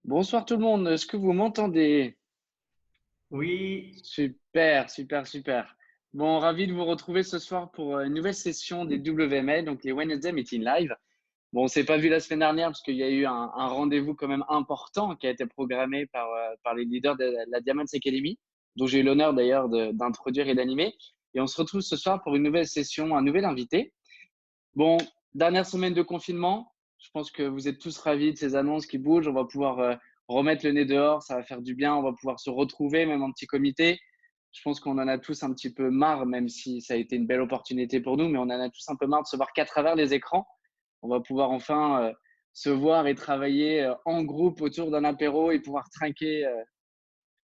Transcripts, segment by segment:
Bonsoir tout le monde, est-ce que vous m'entendez? Oui, Super, super, super. Bon, ravi de vous retrouver ce soir pour une nouvelle session des WMA, donc les Wednesday Meeting Live. Bon, on s'est pas vu la semaine dernière parce qu'il y a eu un rendez-vous quand même important qui a été programmé par les leaders de la Diamonds Academy, dont j'ai eu l'honneur d'ailleurs d'introduire et d'animer. Et on se retrouve ce soir pour une nouvelle session, un nouvel invité. Bon, dernière semaine de confinement. Je pense que vous êtes tous ravis de ces annonces qui bougent. On va pouvoir remettre le nez dehors. Ça va faire du bien. On va pouvoir se retrouver, même en petit comité. Je pense qu'on en a tous un petit peu marre, même si ça a été une belle opportunité pour nous, mais on en a tous un peu marre de se voir qu'à travers les écrans. On va pouvoir enfin se voir et travailler en groupe autour d'un apéro et pouvoir trinquer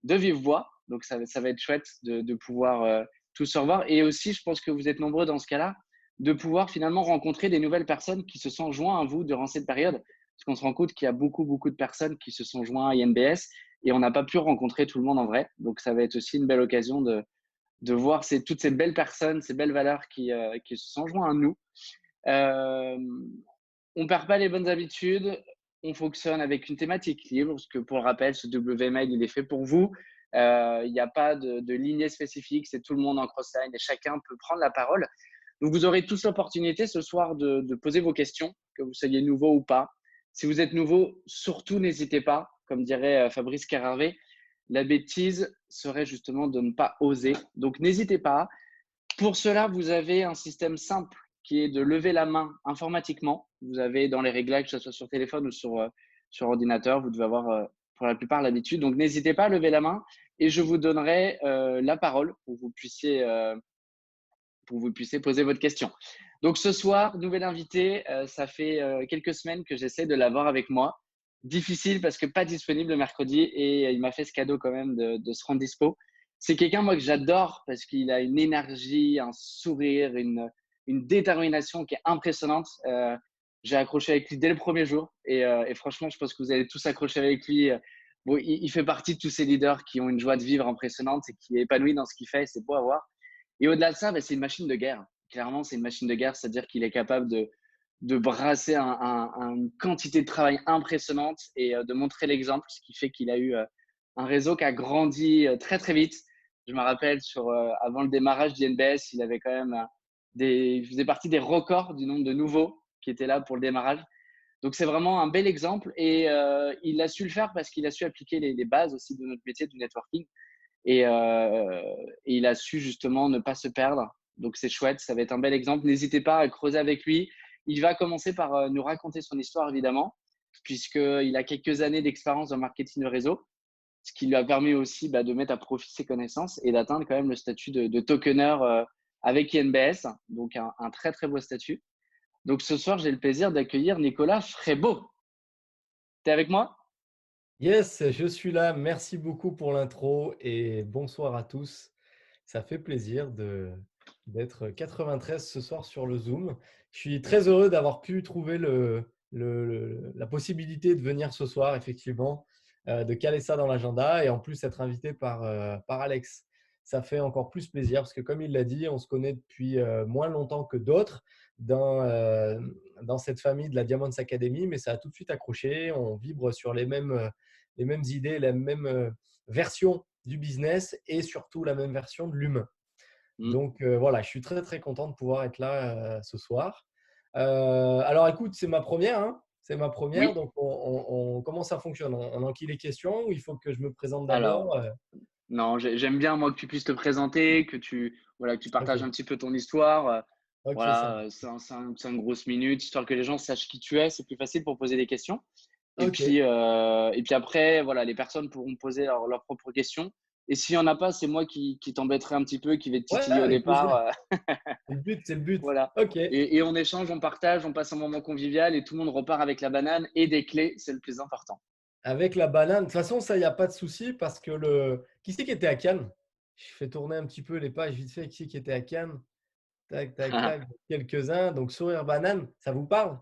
de vive voix. Donc, ça va être chouette de pouvoir tous se revoir. Et aussi, je pense que vous êtes nombreux dans ce cas-là, de pouvoir finalement rencontrer des nouvelles personnes qui se sont joints à vous durant cette période. Parce qu'on se rend compte qu'il y a beaucoup, beaucoup de personnes qui se sont joints à INBS et on n'a pas pu rencontrer tout le monde en vrai. Donc, ça va être aussi une belle occasion de voir toutes ces belles personnes, ces belles valeurs qui se sont joints à nous. Euh, on perd pas les bonnes habitudes. On fonctionne avec une thématique libre, parce que pour le rappel, ce WMail, il est fait pour vous. Il n'y a pas de lignée spécifique, c'est tout le monde en cross-line et chacun peut prendre la parole. Donc, vous aurez tous l'opportunité ce soir de poser vos questions, que vous soyez nouveau ou pas. Si vous êtes nouveau, surtout n'hésitez pas. Comme dirait Fabrice Carrarvé, la bêtise serait justement de ne pas oser. Donc, n'hésitez pas. Pour cela, vous avez un système simple qui est de lever la main informatiquement. Vous avez dans les réglages, que ce soit sur téléphone ou sur ordinateur, vous devez avoir pour la plupart l'habitude. Donc, n'hésitez pas à lever la main et je vous donnerai la parole pour que vous puissiez poser votre question. Donc, ce soir, nouvel invité, ça fait quelques semaines que j'essaie de l'avoir avec moi. Difficile parce que pas disponible le mercredi et il m'a fait ce cadeau quand même de se rendre dispo. C'est quelqu'un, moi, que j'adore parce qu'il a une énergie, un sourire, une détermination qui est impressionnante. J'ai accroché avec lui dès le premier jour et franchement, je pense que vous allez tous accrocher avec lui. Bon, il fait partie de tous ces leaders qui ont une joie de vivre impressionnante et qui est épanoui dans ce qu'il fait. C'est beau à voir. Et au-delà de ça, bah, c'est une machine de guerre. Clairement, c'est une machine de guerre, c'est-à-dire qu'il est capable de brasser une quantité de travail impressionnante et de montrer l'exemple, ce qui fait qu'il a eu un réseau qui a grandi très très vite. Je me rappelle avant le démarrage d'INBS, il avait quand même il faisait partie des records du nombre de nouveaux qui étaient là pour le démarrage. Donc c'est vraiment un bel exemple et il a su le faire parce qu'il a su appliquer les bases aussi de notre métier du networking et il a su justement ne pas se perdre. Donc c'est chouette, ça va être un bel exemple. N'hésitez pas à creuser avec lui. Il va commencer par nous raconter son histoire évidemment, puisqu'il a quelques années d'expérience dans le marketing de réseau, ce qui lui a permis aussi de mettre à profit ses connaissances et d'atteindre quand même le statut de tokener avec INBS, donc un très très beau statut. Donc ce soir, j'ai le plaisir d'accueillir Nicolas Frébeau. T'es avec moi? yes, je suis là. Merci beaucoup pour l'intro et bonsoir à tous. Ça fait plaisir d'être 93 ce soir sur le Zoom. Je suis très heureux d'avoir pu trouver la possibilité de venir ce soir, effectivement, de caler ça dans l'agenda et en plus être invité par Alex. Ça fait encore plus plaisir parce que, comme il l'a dit, on se connaît depuis moins longtemps que d'autres dans cette famille de la Diamonds Academy, mais ça a tout de suite accroché. On vibre sur les mêmes idées, la même version du business et surtout la même version de l'humain. Mm. Donc voilà, je suis très très content de pouvoir être là ce soir. Alors écoute, c'est ma première, hein, c'est ma première. Oui. Donc comment ça fonctionne? On enquille les questions ou il faut que je me présente Alors, d'abord? non, j'aime bien moi que tu puisses te présenter, que tu Ok, partages un petit peu ton histoire. ok, ça Voilà, marche. c'est une grosse minute, histoire que les gens sachent qui tu es. C'est plus facile pour poser des questions. Ok. Et puis après, voilà, les personnes pourront poser leurs propres questions. Et s'il n'y en a pas, c'est moi qui t'embêterai un petit peu, qui vais te Ouais, titiller au avec départ. plaisir. C'est le but, c'est le but. Voilà. Ok. Et on échange, on partage, on passe un moment convivial et tout le monde repart avec la banane et des clés, c'est le plus important. Avec la banane. De toute façon, ça, il n'y a pas de souci parce que Qui c'est qui était à Cannes? Je fais tourner un petit peu les pages vite fait. Qui c'est qui était à Cannes? Tac, tac, tac. Quelques-uns. Donc, sourire banane, ça vous parle?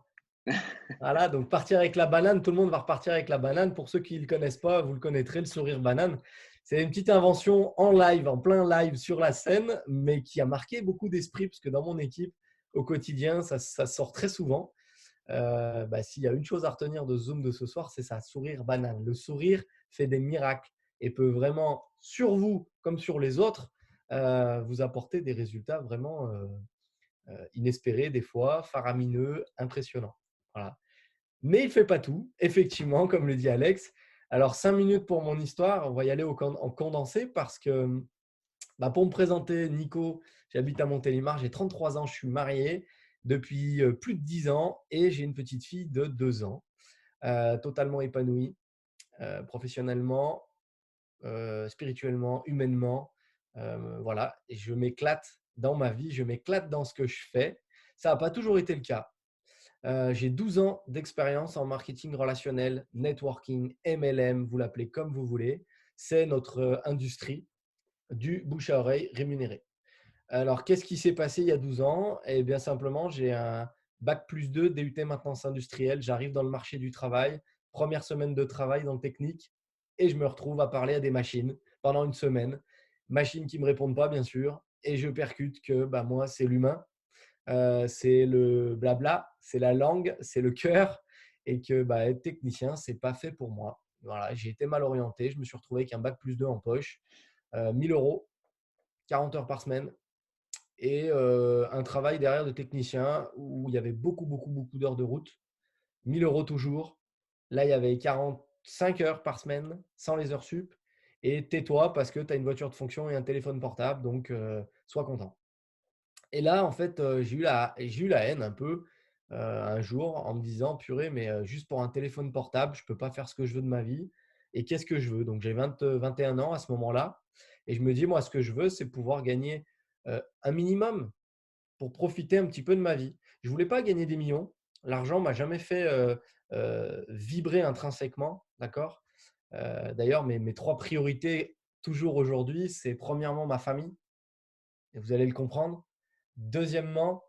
Voilà, donc partir avec la banane, tout le monde va repartir avec la banane. Pour ceux qui ne le connaissent pas, vous le connaîtrez, le sourire banane. C'est une petite invention en live, en plein live sur la scène, mais qui a marqué beaucoup d'esprit parce que dans mon équipe, au quotidien, ça sort très souvent. S'il y a une chose à retenir de Zoom de ce soir, c'est sa sourire banane. Le sourire fait des miracles et peut vraiment, sur vous comme sur les autres, vous apporter des résultats vraiment inespérés, des fois, faramineux, impressionnants. Voilà. Mais il ne fait pas tout, effectivement, comme le dit Alex. Alors, 5 minutes pour mon histoire, on va y aller en condensé parce que pour me présenter, Nico, j'habite à Montélimar, j'ai 33 ans, je suis marié depuis plus de 10 ans et j'ai une petite fille de 2 ans, totalement épanouie professionnellement, spirituellement, humainement. Voilà, et je m'éclate dans ma vie, je m'éclate dans ce que je fais. Ça n'a pas toujours été le cas. J'ai 12 ans d'expérience en marketing relationnel, networking, MLM, vous l'appelez comme vous voulez. C'est notre industrie du bouche à oreille rémunéré. Alors, qu'est-ce qui s'est passé il y a 12 ans? Eh bien, simplement, j'ai un bac+2 DUT maintenance industrielle. J'arrive dans le marché du travail, première semaine de travail dans le technique, et je me retrouve à parler à des machines pendant une semaine. Machines qui ne me répondent pas, bien sûr, et je percute que moi, c'est l'humain, c'est le blabla, c'est la langue, c'est le cœur, et que être technicien, ce n'est pas fait pour moi. Voilà, j'ai été mal orienté, je me suis retrouvé avec un bac+2 en poche, 1000 euros, 40 heures par semaine, et un travail derrière de technicien où il y avait beaucoup, beaucoup, beaucoup d'heures de route, 1000 euros toujours. Là, il y avait 45 heures par semaine sans les heures sup. Et tais-toi parce que tu as une voiture de fonction et un téléphone portable, donc sois content. Et là, en fait, j'ai eu la haine un peu un jour en me disant, purée, mais juste pour un téléphone portable, je ne peux pas faire ce que je veux de ma vie. Et qu'est-ce que je veux? Donc, j'ai 21 ans à ce moment-là. Et je me dis, moi, ce que je veux, c'est pouvoir gagner un minimum pour profiter un petit peu de ma vie. Je ne voulais pas gagner des millions. L'argent ne m'a jamais fait vibrer intrinsèquement. D'accord. D'ailleurs, mes trois priorités, toujours aujourd'hui, c'est premièrement ma famille. Et vous allez le comprendre. Deuxièmement,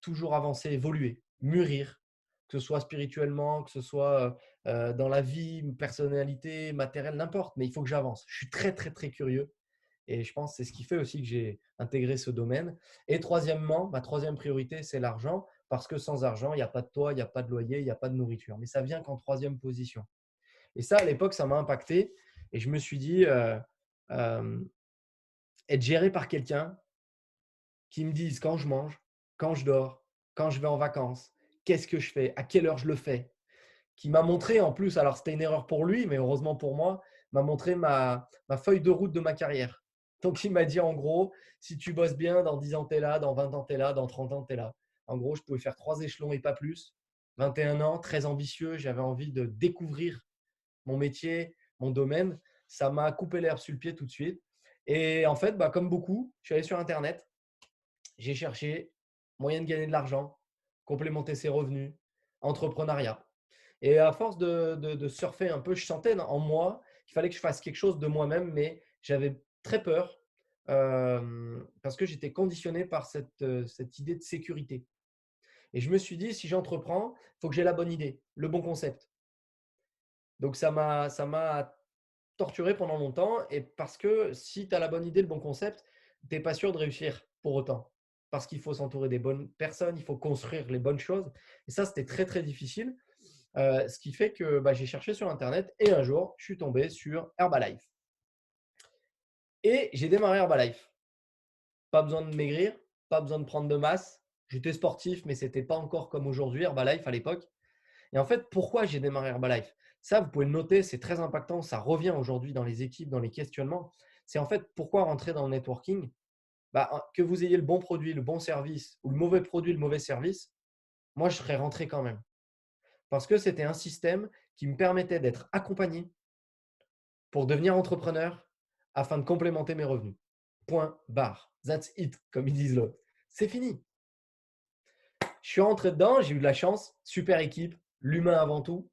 toujours avancer, évoluer, mûrir, que ce soit spirituellement, que ce soit dans la vie, personnalité, matériel, n'importe. Mais il faut que j'avance. Je suis très, très, très curieux. Et je pense que c'est ce qui fait aussi que j'ai intégré ce domaine. Et troisièmement, ma troisième priorité, c'est l'argent. Parce que sans argent, il n'y a pas de toit, il n'y a pas de loyer, il n'y a pas de nourriture. Mais ça vient qu'en troisième position. Et ça, à l'époque, ça m'a impacté. Et je me suis dit, euh, être géré par quelqu'un qui me dise quand je mange, quand je dors, quand je vais en vacances, qu'est-ce que je fais, à quelle heure je le fais, qui m'a montré en plus, alors c'était une erreur pour lui, mais heureusement pour moi, m'a montré ma feuille de route de ma carrière. Donc il m'a dit en gros, si tu bosses bien, dans 10 ans tu es là, dans 20 ans tu es là, dans 30 ans tu es là. En gros, je pouvais faire 3 échelons et pas plus. 21 ans, très ambitieux, j'avais envie de découvrir mon métier, mon domaine. Ça m'a coupé l'herbe sur le pied tout de suite. Et en fait, comme beaucoup, je suis allé sur Internet, j'ai cherché moyen de gagner de l'argent, complémenter ses revenus, entrepreneuriat. Et à force de surfer un peu, je sentais en moi qu'il fallait que je fasse quelque chose de moi-même, mais j'avais très peur parce que j'étais conditionné par cette idée de sécurité. Et je me suis dit, si j'entreprends, il faut que j'ai la bonne idée, le bon concept. Donc ça m'a torturé pendant longtemps, et parce que si tu as la bonne idée, le bon concept, tu n'es pas sûr de réussir pour autant. Parce qu'il faut s'entourer des bonnes personnes, il faut construire les bonnes choses. Et ça, c'était très, très difficile. Ce qui fait que j'ai cherché sur Internet et un jour, je suis tombé sur Herbalife. Et j'ai démarré Herbalife. Pas besoin de maigrir, pas besoin de prendre de masse. J'étais sportif, mais ce n'était pas encore comme aujourd'hui, Herbalife à l'époque. Et en fait, pourquoi j'ai démarré Herbalife? Ça, vous pouvez le noter, c'est très impactant. Ça revient aujourd'hui dans les équipes, dans les questionnements. C'est en fait pourquoi rentrer dans le networking. Que vous ayez le bon produit, le bon service ou le mauvais produit, le mauvais service, moi, je serais rentré quand même. Parce que c'était un système qui me permettait d'être accompagné pour devenir entrepreneur afin de complémenter mes revenus. Point barre. That's it, comme ils disent l'autre. C'est fini. Je suis rentré dedans, j'ai eu de la chance, super équipe, l'humain avant tout.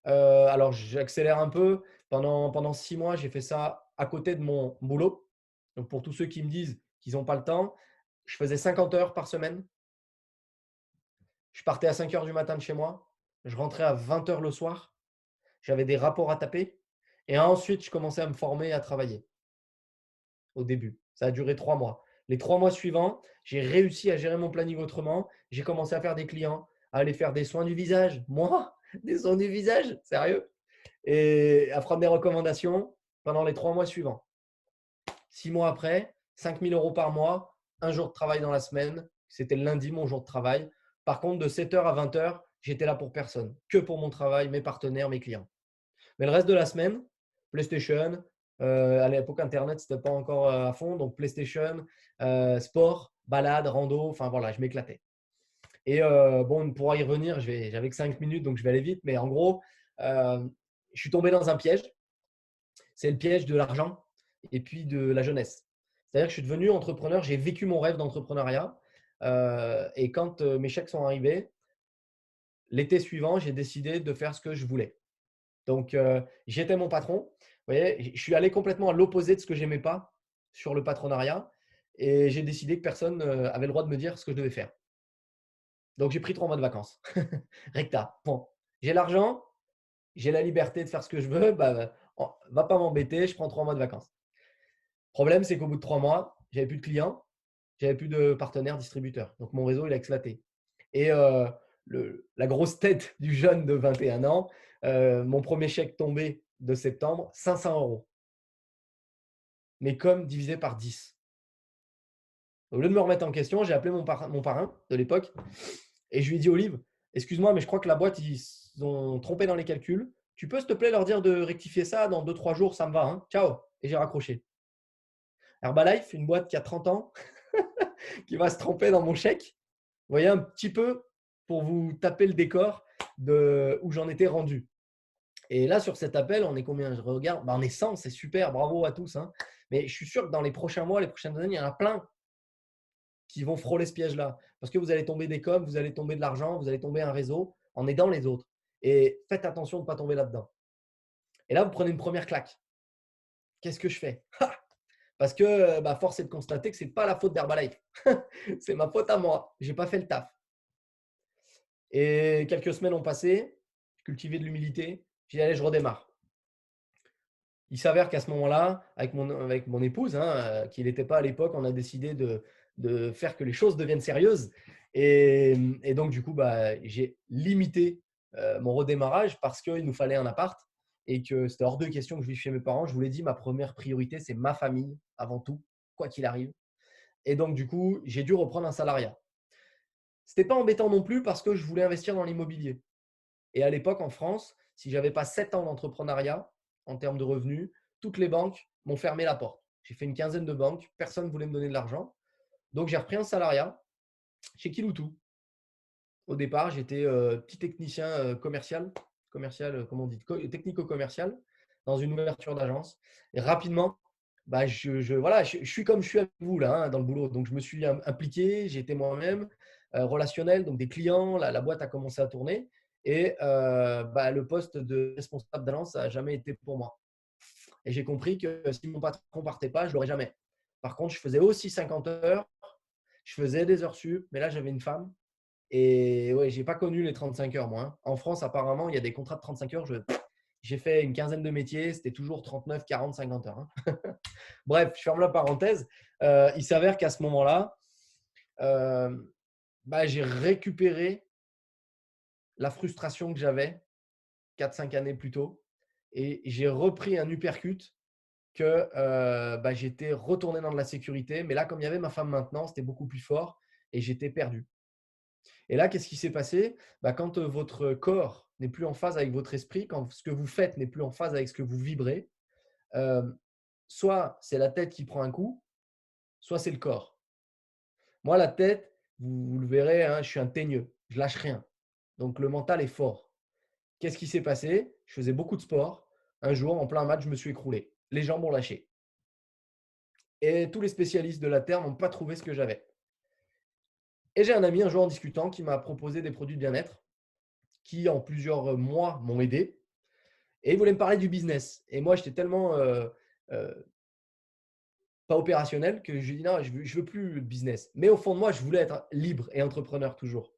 Alors, j'accélère un peu. Pendant 6 mois, j'ai fait ça à côté de mon boulot. Donc, pour tous ceux qui me disent qu'ils n'ont pas le temps, je faisais 50 heures par semaine. Je partais à 5 heures du matin de chez moi. Je rentrais à 20 heures le soir. J'avais des rapports à taper. Et ensuite, je commençais à me former et à travailler au début. Ça a duré 3 mois. Les 3 mois suivants, j'ai réussi à gérer mon planning autrement. J'ai commencé à faire des clients, à aller faire des soins du visage. Moi, des soins du visage, sérieux? Et à prendre des recommandations pendant les 3 mois suivants. 6 mois après, 5 000 € par mois, un jour de travail dans la semaine. C'était le lundi, mon jour de travail. Par contre, de 7 heures à 20 heures, j'étais là pour personne, que pour mon travail, mes partenaires, mes clients. Mais le reste de la semaine, PlayStation, à l'époque Internet, c'était pas encore à fond, donc PlayStation, sport, balade, rando, enfin voilà, je m'éclatais. Et bon, on pourra y revenir, j'avais que 5 minutes, donc je vais aller vite, mais en gros, je suis tombé dans un piège. C'est le piège de l'argent et puis de la jeunesse. C'est-à-dire que je suis devenu entrepreneur, j'ai vécu mon rêve d'entrepreneuriat. Et quand mes chèques sont arrivés, l'été suivant, j'ai décidé de faire ce que je voulais. Donc, j'étais mon patron. Vous voyez, je suis allé complètement à l'opposé de ce que j'aimais pas sur le patronariat et j'ai décidé que personne avait le droit de me dire ce que je devais faire. Donc, j'ai pris 3 mois de vacances. Recta, bon. J'ai l'argent, j'ai la liberté de faire ce que je veux, bah, va pas m'embêter, je prends 3 mois de vacances. Problème, c'est qu'au bout de 3 mois, j'avais plus de clients, j'avais plus de partenaires distributeurs. Donc, mon réseau, il a éclaté. Et la grosse tête du jeune de 21 ans, mon premier chèque tombé de septembre, 500 €. Mais comme divisé par 10. Au lieu de me remettre en question, j'ai appelé mon parrain de l'époque et je lui ai dit: «Olive, excuse-moi, mais je crois que la boîte, ils se sont trompés dans les calculs. Tu peux, s'il te plaît, leur dire de rectifier ça dans 2-3 jours, ça me va, hein. Ciao!» Et j'ai raccroché. Herbalife, une boîte qui a 30 ans, qui va se tromper dans mon chèque. Vous voyez un petit peu pour vous taper le décor de où j'en étais rendu. Et là, sur cet appel, on est combien? Je regarde, bah, on est 100, c'est super, bravo à tous, hein. Mais je suis sûr que dans les prochains mois, les prochaines années, il y en a plein qui vont frôler ce piège-là. Parce que vous allez tomber des coms, vous allez tomber de l'argent, vous allez tomber un réseau en aidant les autres. Et faites attention de ne pas tomber là-dedans. Et là, vous prenez une première claque. Qu'est-ce que je fais? Parce que bah, force est de constater que ce n'est pas la faute d'Herbalife. C'est ma faute à moi. Je n'ai pas fait le taf. Et quelques semaines ont passé, je cultivais de l'humilité. J'ai dit, allez, je redémarre. Il s'avère qu'à ce moment-là, avec mon épouse, hein, qui n'était pas à l'époque, on a décidé de faire que les choses deviennent sérieuses. Et donc, du coup, bah, j'ai limité mon redémarrage parce qu'il nous fallait un appart et que c'était hors de question que je vive chez mes parents. Je vous l'ai dit, ma première priorité, c'est ma famille avant tout, quoi qu'il arrive. Et donc, du coup, j'ai dû reprendre un salariat. Ce n'était pas embêtant non plus parce que je voulais investir dans l'immobilier. Et à l'époque, en France, si je n'avais pas 7 ans d'entrepreneuriat en termes de revenus, toutes les banques m'ont fermé la porte. J'ai fait une quinzaine de banques, personne ne voulait me donner de l'argent. Donc, j'ai repris un salariat chez Kiloutou. Au départ, j'étais petit technicien commercial, comment on dit, technico-commercial dans une ouverture d'agence. Et rapidement, bah, voilà, je suis comme je suis avec vous là, hein, dans le boulot. Donc, je me suis impliqué, j'ai été moi-même relationnel, donc des clients, la boîte a commencé à tourner. Et bah, le poste de responsable d'agence, ça n'a jamais été pour moi. Et j'ai compris que si mon patron ne partait pas, je ne l'aurais jamais. Par contre, je faisais aussi 50 heures, je faisais des heures sup, mais là, j'avais une femme. Et ouais, je n'ai pas connu les 35 heures, moi, hein. En France, apparemment, il y a des contrats de 35 heures. J'ai fait une quinzaine de métiers, c'était toujours 39, 40, 50 heures, hein. Bref, je ferme la parenthèse. Il s'avère qu'à ce moment-là, bah, j'ai récupéré la frustration que j'avais 4-5 années plus tôt et j'ai repris un uppercut que bah, j'étais retourné dans de la sécurité. Mais là, comme il y avait ma femme maintenant, c'était beaucoup plus fort et j'étais perdu. Et là, qu'est-ce qui s'est passé? Bah, quand votre corps n'est plus en phase avec votre esprit, quand ce que vous faites n'est plus en phase avec ce que vous vibrez, soit c'est la tête qui prend un coup, soit c'est le corps. Moi, la tête, vous le verrez, hein, je suis un teigneux, je lâche rien. Donc, le mental est fort. Qu'est-ce qui s'est passé? Je faisais beaucoup de sport. Un jour, en plein match, je me suis écroulé. Les jambes ont lâché. Et tous les spécialistes de la Terre n'ont pas trouvé ce que j'avais. Et j'ai un ami, un jour en discutant, qui m'a proposé des produits de bien-être qui, en plusieurs mois, m'ont aidé. Et il voulait me parler du business. Et moi, j'étais tellement euh, pas opérationnel que je lui ai dit non, je veux plus le business. Mais au fond de moi, je voulais être libre et entrepreneur toujours.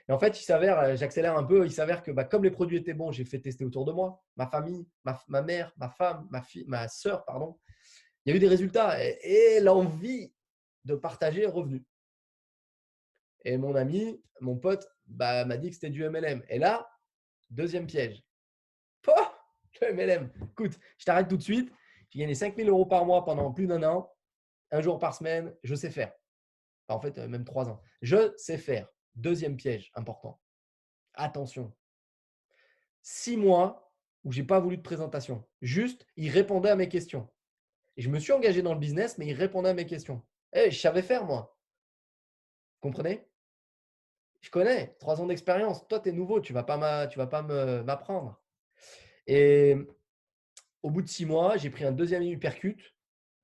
Et en fait, il s'avère, j'accélère un peu, il s'avère que bah, comme les produits étaient bons, j'ai fait tester autour de moi, ma famille, ma mère, ma femme, ma sœur, pardon. Il y a eu des résultats et l'envie de partager est revenue. Et mon ami, mon pote, m'a dit que c'était du MLM. Et là, deuxième piège. Pouah, le MLM. Écoute, je t'arrête tout de suite. J'ai gagné 5 000 € par mois pendant plus d'1 an, un jour par semaine. Je sais faire. Enfin, en fait, même 3 ans. Je sais faire. Deuxième piège important. Attention. 6 mois où j'ai pas voulu de présentation. Juste, il répondait à mes questions. Et je me suis engagé dans le business, mais il répondait à mes questions. Je savais faire, moi. Vous comprenez? Je connais. 3 ans d'expérience. Toi, tu es nouveau. Tu vas pas m'apprendre. Et au bout de 6 mois, j'ai pris un deuxième uppercut.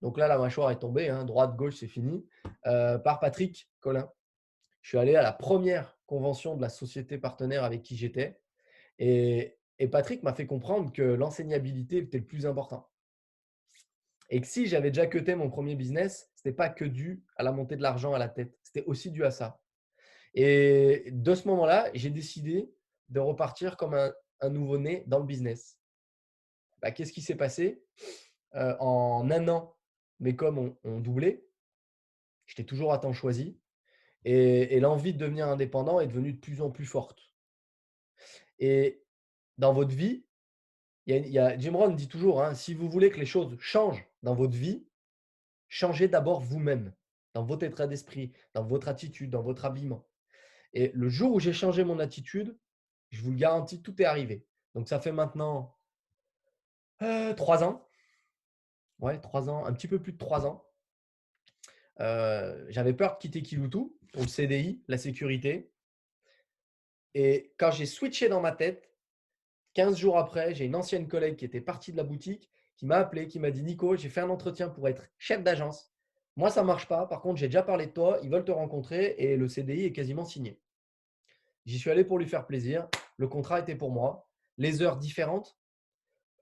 Donc là, la mâchoire est tombée. Hein, droite, gauche, c'est fini. Par Patrick Collin. Je suis allé à la première convention de la société partenaire avec qui j'étais. Et Patrick m'a fait comprendre que l'enseignabilité était le plus important. Et que si j'avais déjà cuté mon premier business, ce n'était pas que dû à la montée de l'argent à la tête. C'était aussi dû à ça. Et de ce moment-là, j'ai décidé de repartir comme un nouveau-né dans le business. Qu'est-ce qui s'est passé? En 1 an, mes coms ont doublé. J'étais toujours à temps choisi. Et l'envie de devenir indépendant est devenue de plus en plus forte. Et dans votre vie, Jim Rohn dit toujours, hein, si vous voulez que les choses changent dans votre vie, changez d'abord vous-même, dans votre état d'esprit, dans votre attitude, dans votre habillement. Et le jour où j'ai changé mon attitude, je vous le garantis, tout est arrivé. Donc, ça fait maintenant 3 ans. Ouais, 3 ans, un petit peu plus de 3 ans. J'avais peur de quitter Kiloutou, pour le CDI, la sécurité. Et quand j'ai switché dans ma tête, 15 jours après, j'ai une ancienne collègue qui était partie de la boutique qui m'a appelé, qui m'a dit: Nico, j'ai fait un entretien pour être chef d'agence. Moi, ça ne marche pas. Par contre, j'ai déjà parlé de toi. Ils veulent te rencontrer et le CDI est quasiment signé. J'y suis allé pour lui faire plaisir. Le contrat était pour moi. Les heures différentes,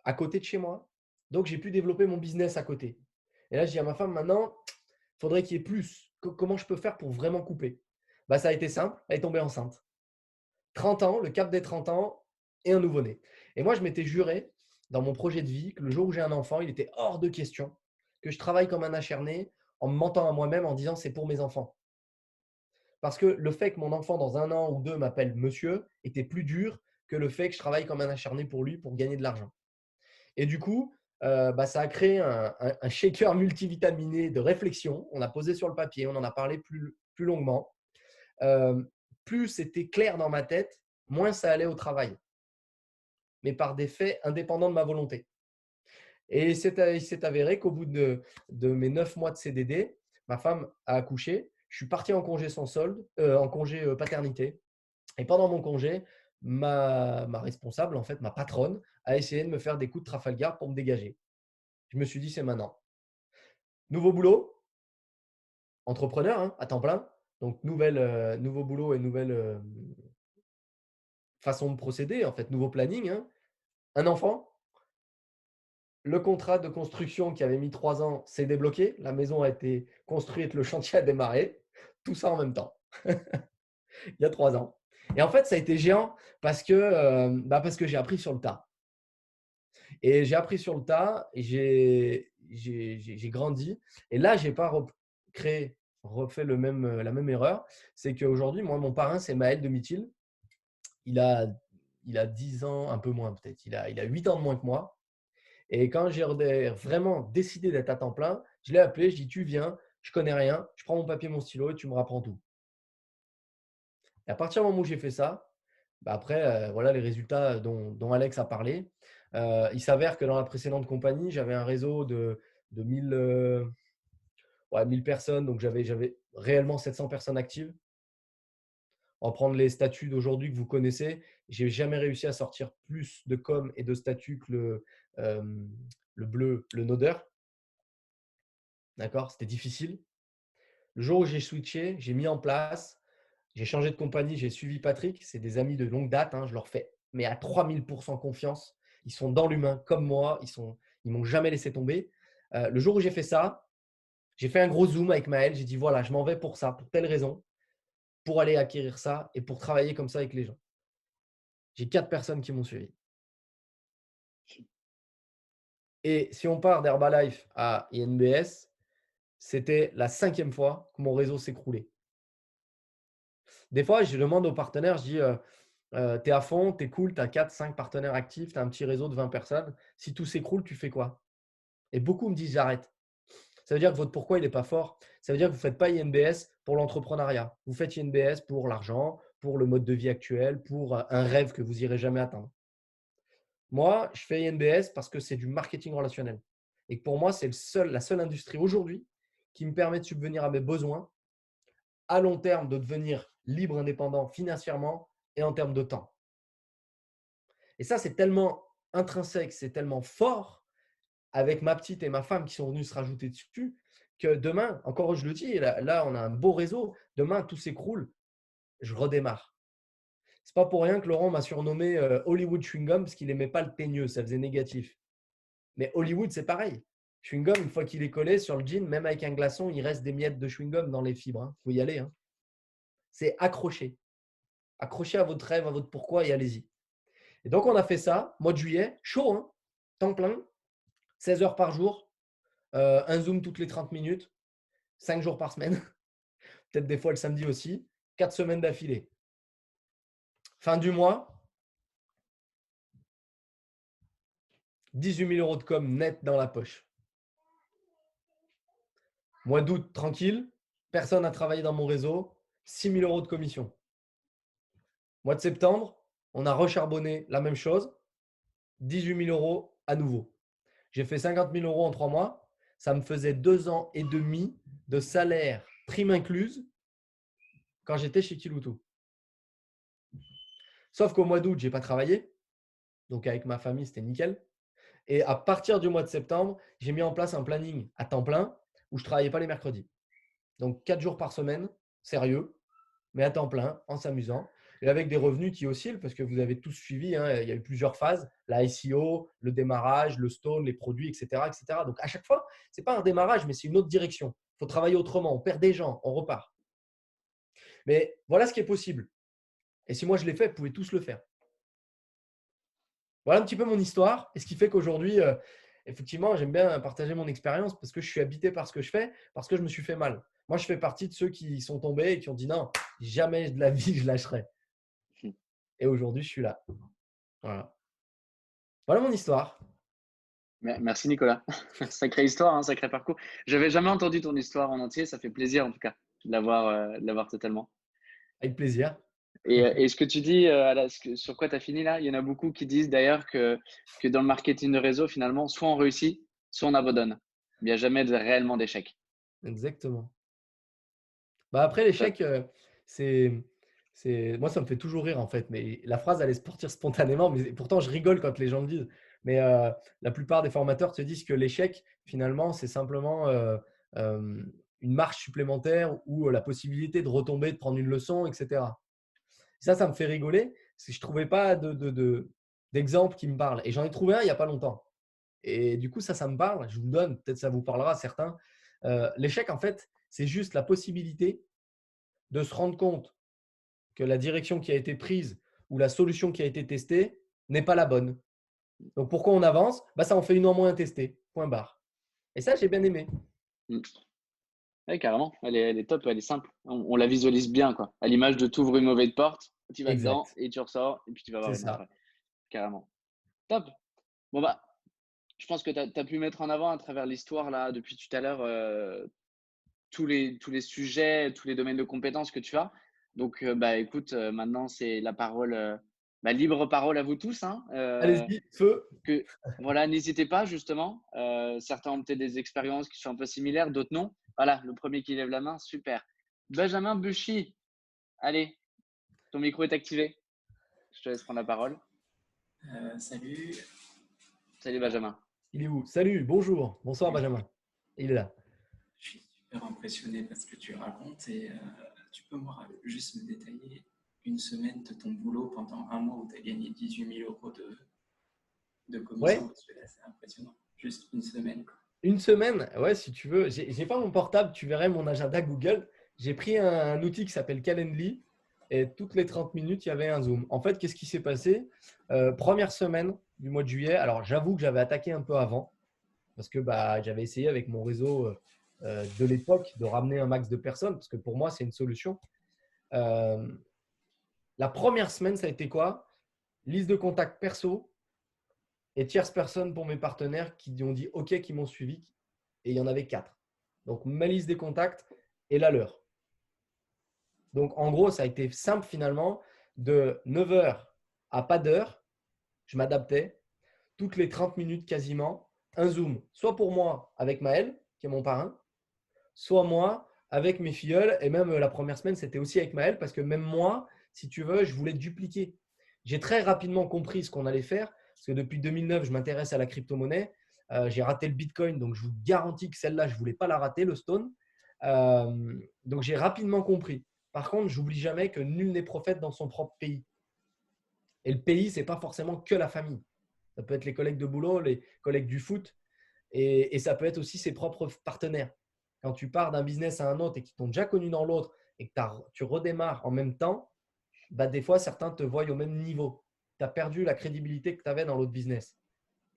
à côté de chez moi. Donc, j'ai pu développer mon business à côté. Et là, je dis à ma femme, maintenant, il faudrait qu'il y ait plus. Comment je peux faire pour vraiment couper? Ça a été simple. Elle est tombée enceinte. 30 ans, le cap des 30 ans et un nouveau-né. Et moi, je m'étais juré dans mon projet de vie que le jour où j'ai un enfant, il était hors de question que je travaille comme un acharné en me mentant à moi-même en disant c'est pour mes enfants. Parce que le fait que mon enfant, dans 1 an ou 2, m'appelle monsieur était plus dur que le fait que je travaille comme un acharné pour lui pour gagner de l'argent. Et du coup, ça a créé un shaker multivitaminé de réflexion. On a posé sur le papier, on en a parlé plus longuement. Plus c'était clair dans ma tête, moins ça allait au travail, mais par des faits indépendants de ma volonté. Et il s'est avéré qu'au bout de mes 9 mois de CDD, ma femme a accouché. Je suis parti en congé sans solde, en congé paternité. Et pendant mon congé, ma responsable, en fait, ma patronne, a essayé de me faire des coups de Trafalgar pour me dégager. Je me suis dit, c'est maintenant. Nouveau boulot, entrepreneur, hein, à temps plein. Donc, nouveau boulot et nouvelle façon de procéder, en fait, nouveau planning. Hein. Un enfant. Le contrat de construction qui avait mis 3 ans s'est débloqué. La maison a été construite, le chantier a démarré. Tout ça en même temps. Il y a 3 ans. Et en fait, ça a été géant parce que j'ai appris sur le tas. Et j'ai appris sur le tas et j'ai grandi. Et là, je n'ai pas refait la même erreur. C'est qu'aujourd'hui, moi, mon parrain, c'est Maël de Mithil. Il a 10 ans, un peu moins peut-être. Il a 8 ans de moins que moi. Et quand j'ai vraiment décidé d'être à temps plein, je l'ai appelé, je dis: tu viens, je connais rien, je prends mon papier, mon stylo et tu me rapprends tout. Et à partir du moment où j'ai fait ça, après, voilà les résultats dont Alex a parlé. Il s'avère que dans la précédente compagnie, j'avais un réseau de 1000 personnes, donc j'avais réellement 700 personnes actives. En prendre les statuts d'aujourd'hui que vous connaissez, j'ai jamais réussi à sortir plus de com et de statuts que le bleu, le nodeur. D'accord? C'était difficile. Le jour où j'ai switché, j'ai mis en place, j'ai changé de compagnie, j'ai suivi Patrick. C'est des amis de longue date, hein, je leur fais mais à 3000% confiance. Ils sont dans l'humain comme moi, ils m'ont jamais laissé tomber. Le jour où j'ai fait ça, j'ai fait un gros zoom avec Maël. J'ai dit voilà, je m'en vais pour ça, pour telle raison, pour aller acquérir ça et pour travailler comme ça avec les gens. J'ai 4 personnes qui m'ont suivi. Et si on part d'Herbalife à INBS, c'était la 5e fois que mon réseau s'écroulait. Des fois, je demande aux partenaires, je dis tu es à fond, tu es cool, tu as 4, 5 partenaires actifs, tu as un petit réseau de 20 personnes. Si tout s'écroule, tu fais quoi? Et beaucoup me disent j'arrête. Ça veut dire que votre pourquoi il n'est pas fort. Ça veut dire que vous ne faites pas INBS pour l'entrepreneuriat. Vous faites INBS pour l'argent, pour le mode de vie actuel, pour un rêve que vous irez jamais atteindre. Moi, je fais INBS parce que c'est du marketing relationnel. Et que pour moi, c'est la seule industrie aujourd'hui qui me permet de subvenir à mes besoins à long terme, de devenir libre, indépendant financièrement et en termes de temps. Et ça, c'est tellement intrinsèque, c'est tellement fort avec ma petite et ma femme qui sont venues se rajouter dessus que demain, encore je le dis, là on a un beau réseau, demain tout s'écroule, je redémarre. C'est pas pour rien que Laurent m'a surnommé Hollywood Chewing Gum parce qu'il n'aimait pas le teigneux, ça faisait négatif. Mais Hollywood, c'est pareil. Chewing gum, une fois qu'il est collé sur le jean, même avec un glaçon, il reste des miettes de chewing gum dans les fibres. Il faut y aller. C'est accroché. Accrochez à votre rêve, à votre pourquoi et allez-y. Et donc, on a fait ça, mois de juillet, chaud, temps plein, 16 heures par jour, un Zoom toutes les 30 minutes, 5 jours par semaine, peut-être des fois le samedi aussi, 4 semaines d'affilée. Fin du mois, 18 000 euros de com net dans la poche. Mois d'août, tranquille, personne n'a travaillé dans mon réseau, 6 000 euros de commission. Mois de septembre, on a recharbonné la même chose, 18 000 euros à nouveau. J'ai fait 50 000 euros en 3 mois. Ça me faisait 2 ans et demi de salaire, prime incluse, quand j'étais chez Kiloutou. Sauf qu'au mois d'août, je n'ai pas travaillé. Donc, avec ma famille, c'était nickel. Et à partir du mois de septembre, j'ai mis en place un planning à temps plein où je ne travaillais pas les mercredis. Donc, 4 jours par semaine, sérieux, mais à temps plein, en s'amusant. Et avec des revenus qui oscillent parce que vous avez tous suivi, il y a eu plusieurs phases, la SEO, le démarrage, le stone, les produits, etc. etc. Donc, à chaque fois, ce n'est pas un démarrage, mais c'est une autre direction. Il faut travailler autrement. On perd des gens, on repart. Mais voilà ce qui est possible. Et si moi je l'ai fait, vous pouvez tous le faire. Voilà un petit peu mon histoire. Et ce qui fait qu'aujourd'hui, effectivement, j'aime bien partager mon expérience parce que je suis habité par ce que je fais, parce que je me suis fait mal. Moi, je fais partie de ceux qui sont tombés et qui ont dit non, jamais de la vie, je lâcherai. Et aujourd'hui, je suis là. Voilà. Voilà mon histoire. Merci Nicolas. Sacrée histoire, sacré parcours. J'avais jamais entendu ton histoire en entier. Ça fait plaisir en tout cas de l'avoir totalement. Avec plaisir. Et ce que tu dis, sur quoi tu as fini là, il y en a beaucoup qui disent d'ailleurs que dans le marketing de réseau, finalement, soit on réussit, soit on abandonne. Il n'y a jamais réellement d'échec. Exactement. Bah après, l'échec, moi, ça me fait toujours rire en fait. Mais la phrase, elle est sortir spontanément. Mais pourtant, je rigole quand les gens le disent. Mais la plupart des formateurs te disent que l'échec, finalement, c'est simplement euh, une marche supplémentaire ou la possibilité de retomber, de prendre une leçon, etc. Ça me fait rigoler parce que je ne trouvais pas d'exemple qui me parle. Et j'en ai trouvé un il n'y a pas longtemps. Et du coup, ça me parle. Je vous le donne, peut-être ça vous parlera à certains. L'échec, en fait, c'est juste la possibilité de se rendre compte que la direction qui a été prise ou la solution qui a été testée n'est pas la bonne. Donc, pourquoi on avance? Ça en fait une en moins testée. Point barre. Et ça, j'ai bien aimé. Oui, carrément. Elle est top, elle est simple. On la visualise bien, quoi. À l'image de t'ouvres une mauvaise porte, tu vas dedans Exact. et tu ressors et puis tu vas voir C'est une autre. ça. Carrément. Top. Bon, bah, je pense que tu as pu mettre en avant à travers l'histoire, là, depuis tout à l'heure, tous les sujets, tous les domaines de compétences que tu as. Donc, bah, écoute, maintenant, c'est la parole, libre parole à vous tous. Allez-y, feu. Voilà, n'hésitez pas, justement. Certains ont peut-être des expériences qui sont un peu similaires, d'autres non. Voilà, le premier qui lève la main, super. Benjamin Buchy, allez, ton micro est activé. Je te laisse prendre la parole. Salut. Salut Benjamin. Il est où? Salut, bonjour. Bonsoir, Benjamin. Il est là. Je suis super impressionné par ce que tu racontes et tu peux juste me détailler une semaine de ton boulot pendant un mois où tu as gagné 18 000 euros de commission Ouais. parce que là, c'est impressionnant. Juste une semaine. Une semaine, ouais, si tu veux. J'ai pas mon portable, tu verrais mon agenda Google. J'ai pris un outil qui s'appelle Calendly et toutes les 30 minutes, il y avait un Zoom. En fait, qu'est-ce qui s'est passé? Première semaine du mois de juillet. Alors, j'avoue que j'avais attaqué un peu avant parce que j'avais essayé avec mon réseau de l'époque de ramener un max de personnes parce que pour moi, c'est une solution. Euh, la première semaine, ça a été quoi? Liste de contacts perso et tierce personne pour mes partenaires qui ont dit OK, qui m'ont suivi. Et il y en avait 4. Donc, ma liste des contacts et la leur. Donc, en gros, ça a été simple finalement. De 9 heures à pas d'heure, je m'adaptais. Toutes les 30 minutes quasiment, un Zoom. Soit pour moi avec Maël, qui est mon parrain, soit moi avec mes filleuls. Et même la première semaine, c'était aussi avec Maël parce que même moi, si tu veux, je voulais dupliquer. J'ai très rapidement compris ce qu'on allait faire parce que depuis 2009, je m'intéresse à la crypto-monnaie. J'ai raté le Bitcoin, donc je vous garantis que celle-là, je ne voulais pas la rater, le Stone. Donc, j'ai rapidement compris. Par contre, j'oublie jamais que nul n'est prophète dans son propre pays. Et le pays, ce n'est pas forcément que la famille. Ça peut être les collègues de boulot, les collègues du foot, et ça peut être aussi ses propres partenaires. Quand tu pars d'un business à un autre et qu'ils t'ont déjà connu dans l'autre et que tu redémarres en même temps, bah, des fois, certains te voient au même niveau. Tu as perdu la crédibilité que tu avais dans l'autre business.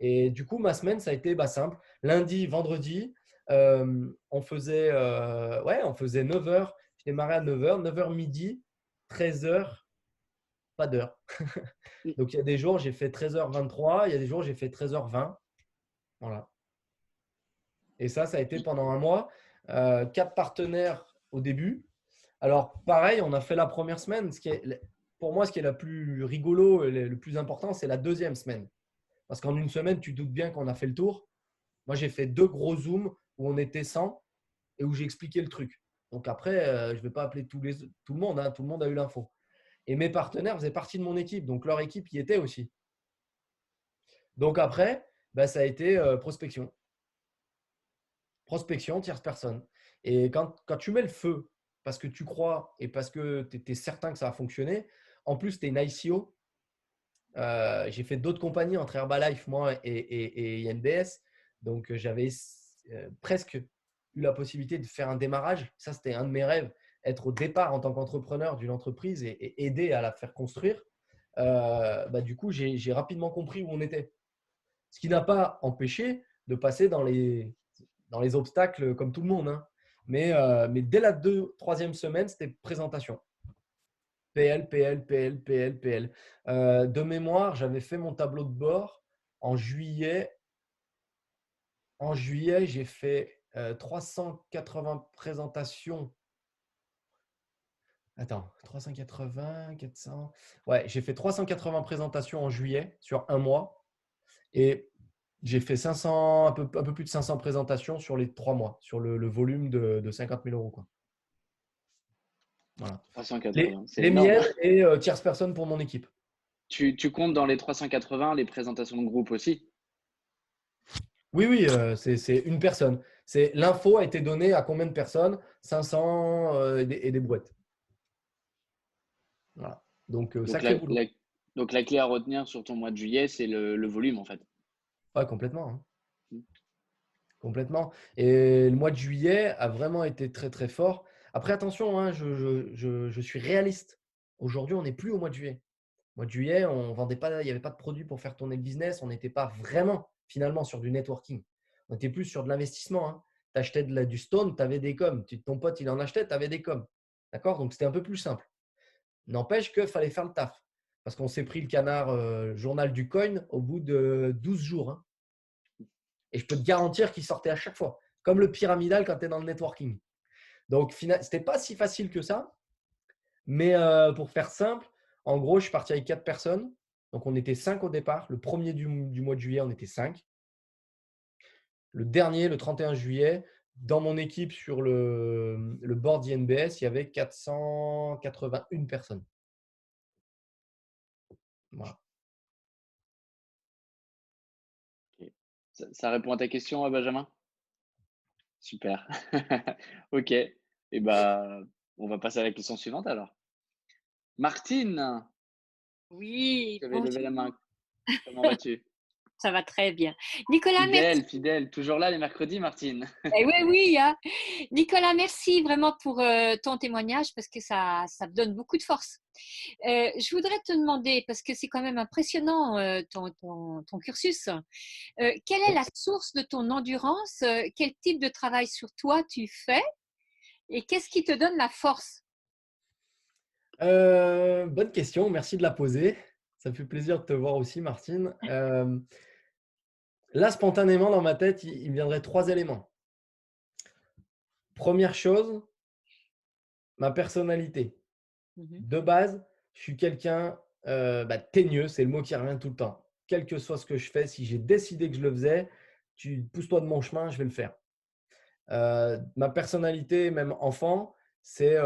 Et du coup, ma semaine, ça a été simple. Lundi, vendredi, on faisait 9 heures. Je démarrais à 9 heures, 9 heures midi, 13 heures, pas d'heure. Donc, il y a des jours, j'ai fait 13h23, il y a des jours, j'ai fait 13h20. Voilà. Et ça a été pendant un mois. 4 partenaires au début. Alors, pareil, on a fait la première semaine. Pour moi, ce qui est le plus rigolo et le plus important, c'est la deuxième semaine. Parce qu'en une semaine, tu doutes bien qu'on a fait le tour. Moi, j'ai fait 2 gros zooms où on était 100 et où j'ai expliqué le truc. Donc après, je ne vais pas appeler tout le monde. Hein, tout le monde a eu l'info. Et mes partenaires faisaient partie de mon équipe. Donc, leur équipe y était aussi. Donc après, ça a été prospection. Prospection, tierce personne. Et quand tu mets le feu parce que tu crois et parce que tu es certain que ça va fonctionner, en plus, tu es une ICO. J'ai fait d'autres compagnies entre Herbalife, moi, et NBS. Donc, j'avais presque eu la possibilité de faire un démarrage. Ça, c'était un de mes rêves, être au départ en tant qu'entrepreneur d'une entreprise et aider à la faire construire. Du coup, j'ai rapidement compris où on était. Ce qui n'a pas empêché de passer dans les obstacles comme tout le monde. Hein. Mais dès la troisième semaine, c'était présentation. PL, PL, PL, PL, PL. De mémoire, j'avais fait mon tableau de bord en juillet. En juillet, j'ai fait 380 présentations. Attends, 380, 400. Ouais, j'ai fait 380 présentations en juillet sur un mois. Et j'ai fait 500, un peu plus de 500 présentations sur les 3 mois, sur le volume de 50 000 euros. Quoi. Voilà. 380, c'est Les énorme. miennes et tierce personne pour mon équipe. Tu comptes dans les 380 les présentations de groupe aussi? Oui, c'est une personne. L'info a été donnée à combien de personnes? 500 et des brouettes. Voilà. Donc, Donc sacré boulot. donc la clé à retenir sur ton mois de juillet, c'est le volume en fait. Ouais, complètement. Hein. Complètement. Et le mois de juillet a vraiment été très, très fort. Après, attention, hein, je suis réaliste. Aujourd'hui, on n'est plus au mois de juillet. Au mois de juillet, on vendait pas, il n'y avait pas de produit pour faire tourner le business. On n'était pas vraiment, finalement, sur du networking. On était plus sur de l'investissement. Hein. Tu achetais du Stone, tu avais des coms. Ton pote, il en achetait, tu avais des coms. D'accord? Donc, c'était un peu plus simple. N'empêche qu'il fallait faire le taf. Parce qu'on s'est pris le canard journal du coin au bout de 12 jours. Hein. Et je peux te garantir qu'il sortait à chaque fois. Comme le pyramidal quand tu es dans le networking. Donc, ce n'était pas si facile que ça. Mais pour faire simple, en gros, je suis parti avec 4 personnes. Donc, on était 5 au départ. Le premier du mois de juillet, on était 5. Le dernier, le 31 juillet, dans mon équipe sur le board INBS, il y avait 481 personnes. Voilà. Okay. Ça répond à ta question, Benjamin? Super. Ok. Et on va passer à la question suivante alors. Martine, Oui, tu avais levé la bonjour. main. Comment vas-tu? Ça va très bien. Nicolas, merci. Fidèle. Toujours là les mercredis, Martine. Oui, oui, hein. Nicolas, merci vraiment pour ton témoignage parce que ça me donne beaucoup de force. Je voudrais te demander, parce que c'est quand même impressionnant ton cursus, quelle est la source de ton endurance? Quel type de travail sur toi tu fais? Et qu'est-ce qui te donne la force? Bonne question, merci de la poser. Ça me fait plaisir de te voir aussi, Martine. Là, spontanément, dans ma tête, il me viendrait 3 éléments. Première chose, ma personnalité. Mhm. De base, je suis quelqu'un teigneux, c'est le mot qui revient tout le temps. Quel que soit ce que je fais, si j'ai décidé que je le faisais, tu pousse-toi de mon chemin, je vais le faire. Ma personnalité, même enfant, c'est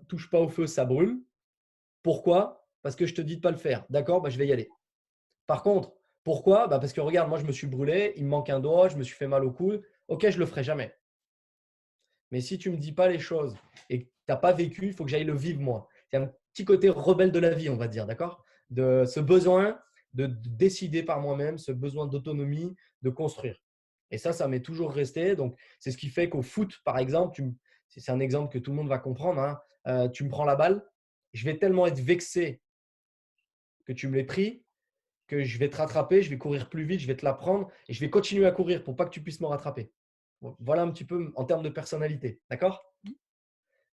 touche pas au feu, ça brûle. Pourquoi? Parce que je te dis de pas le faire. D'accord, je vais y aller. Par contre, pourquoi? Parce que regarde, moi je me suis brûlé, il me manque un doigt, je me suis fait mal au coude. Ok, je le ferai jamais. Mais si tu ne me dis pas les choses et que tu n'as pas vécu, il faut que j'aille le vivre moi. C'est un petit côté rebelle de la vie, on va dire, d'accord? De ce besoin de décider par moi-même, ce besoin d'autonomie, de construire. Et ça m'est toujours resté. Donc, c'est ce qui fait qu'au foot, par exemple, c'est un exemple que tout le monde va comprendre, hein, tu me prends la balle, je vais tellement être vexé que tu me l'aies pris, que je vais te rattraper, je vais courir plus vite, je vais te la prendre et je vais continuer à courir pour pas que tu puisses me rattraper. Voilà un petit peu en termes de personnalité. D'accord?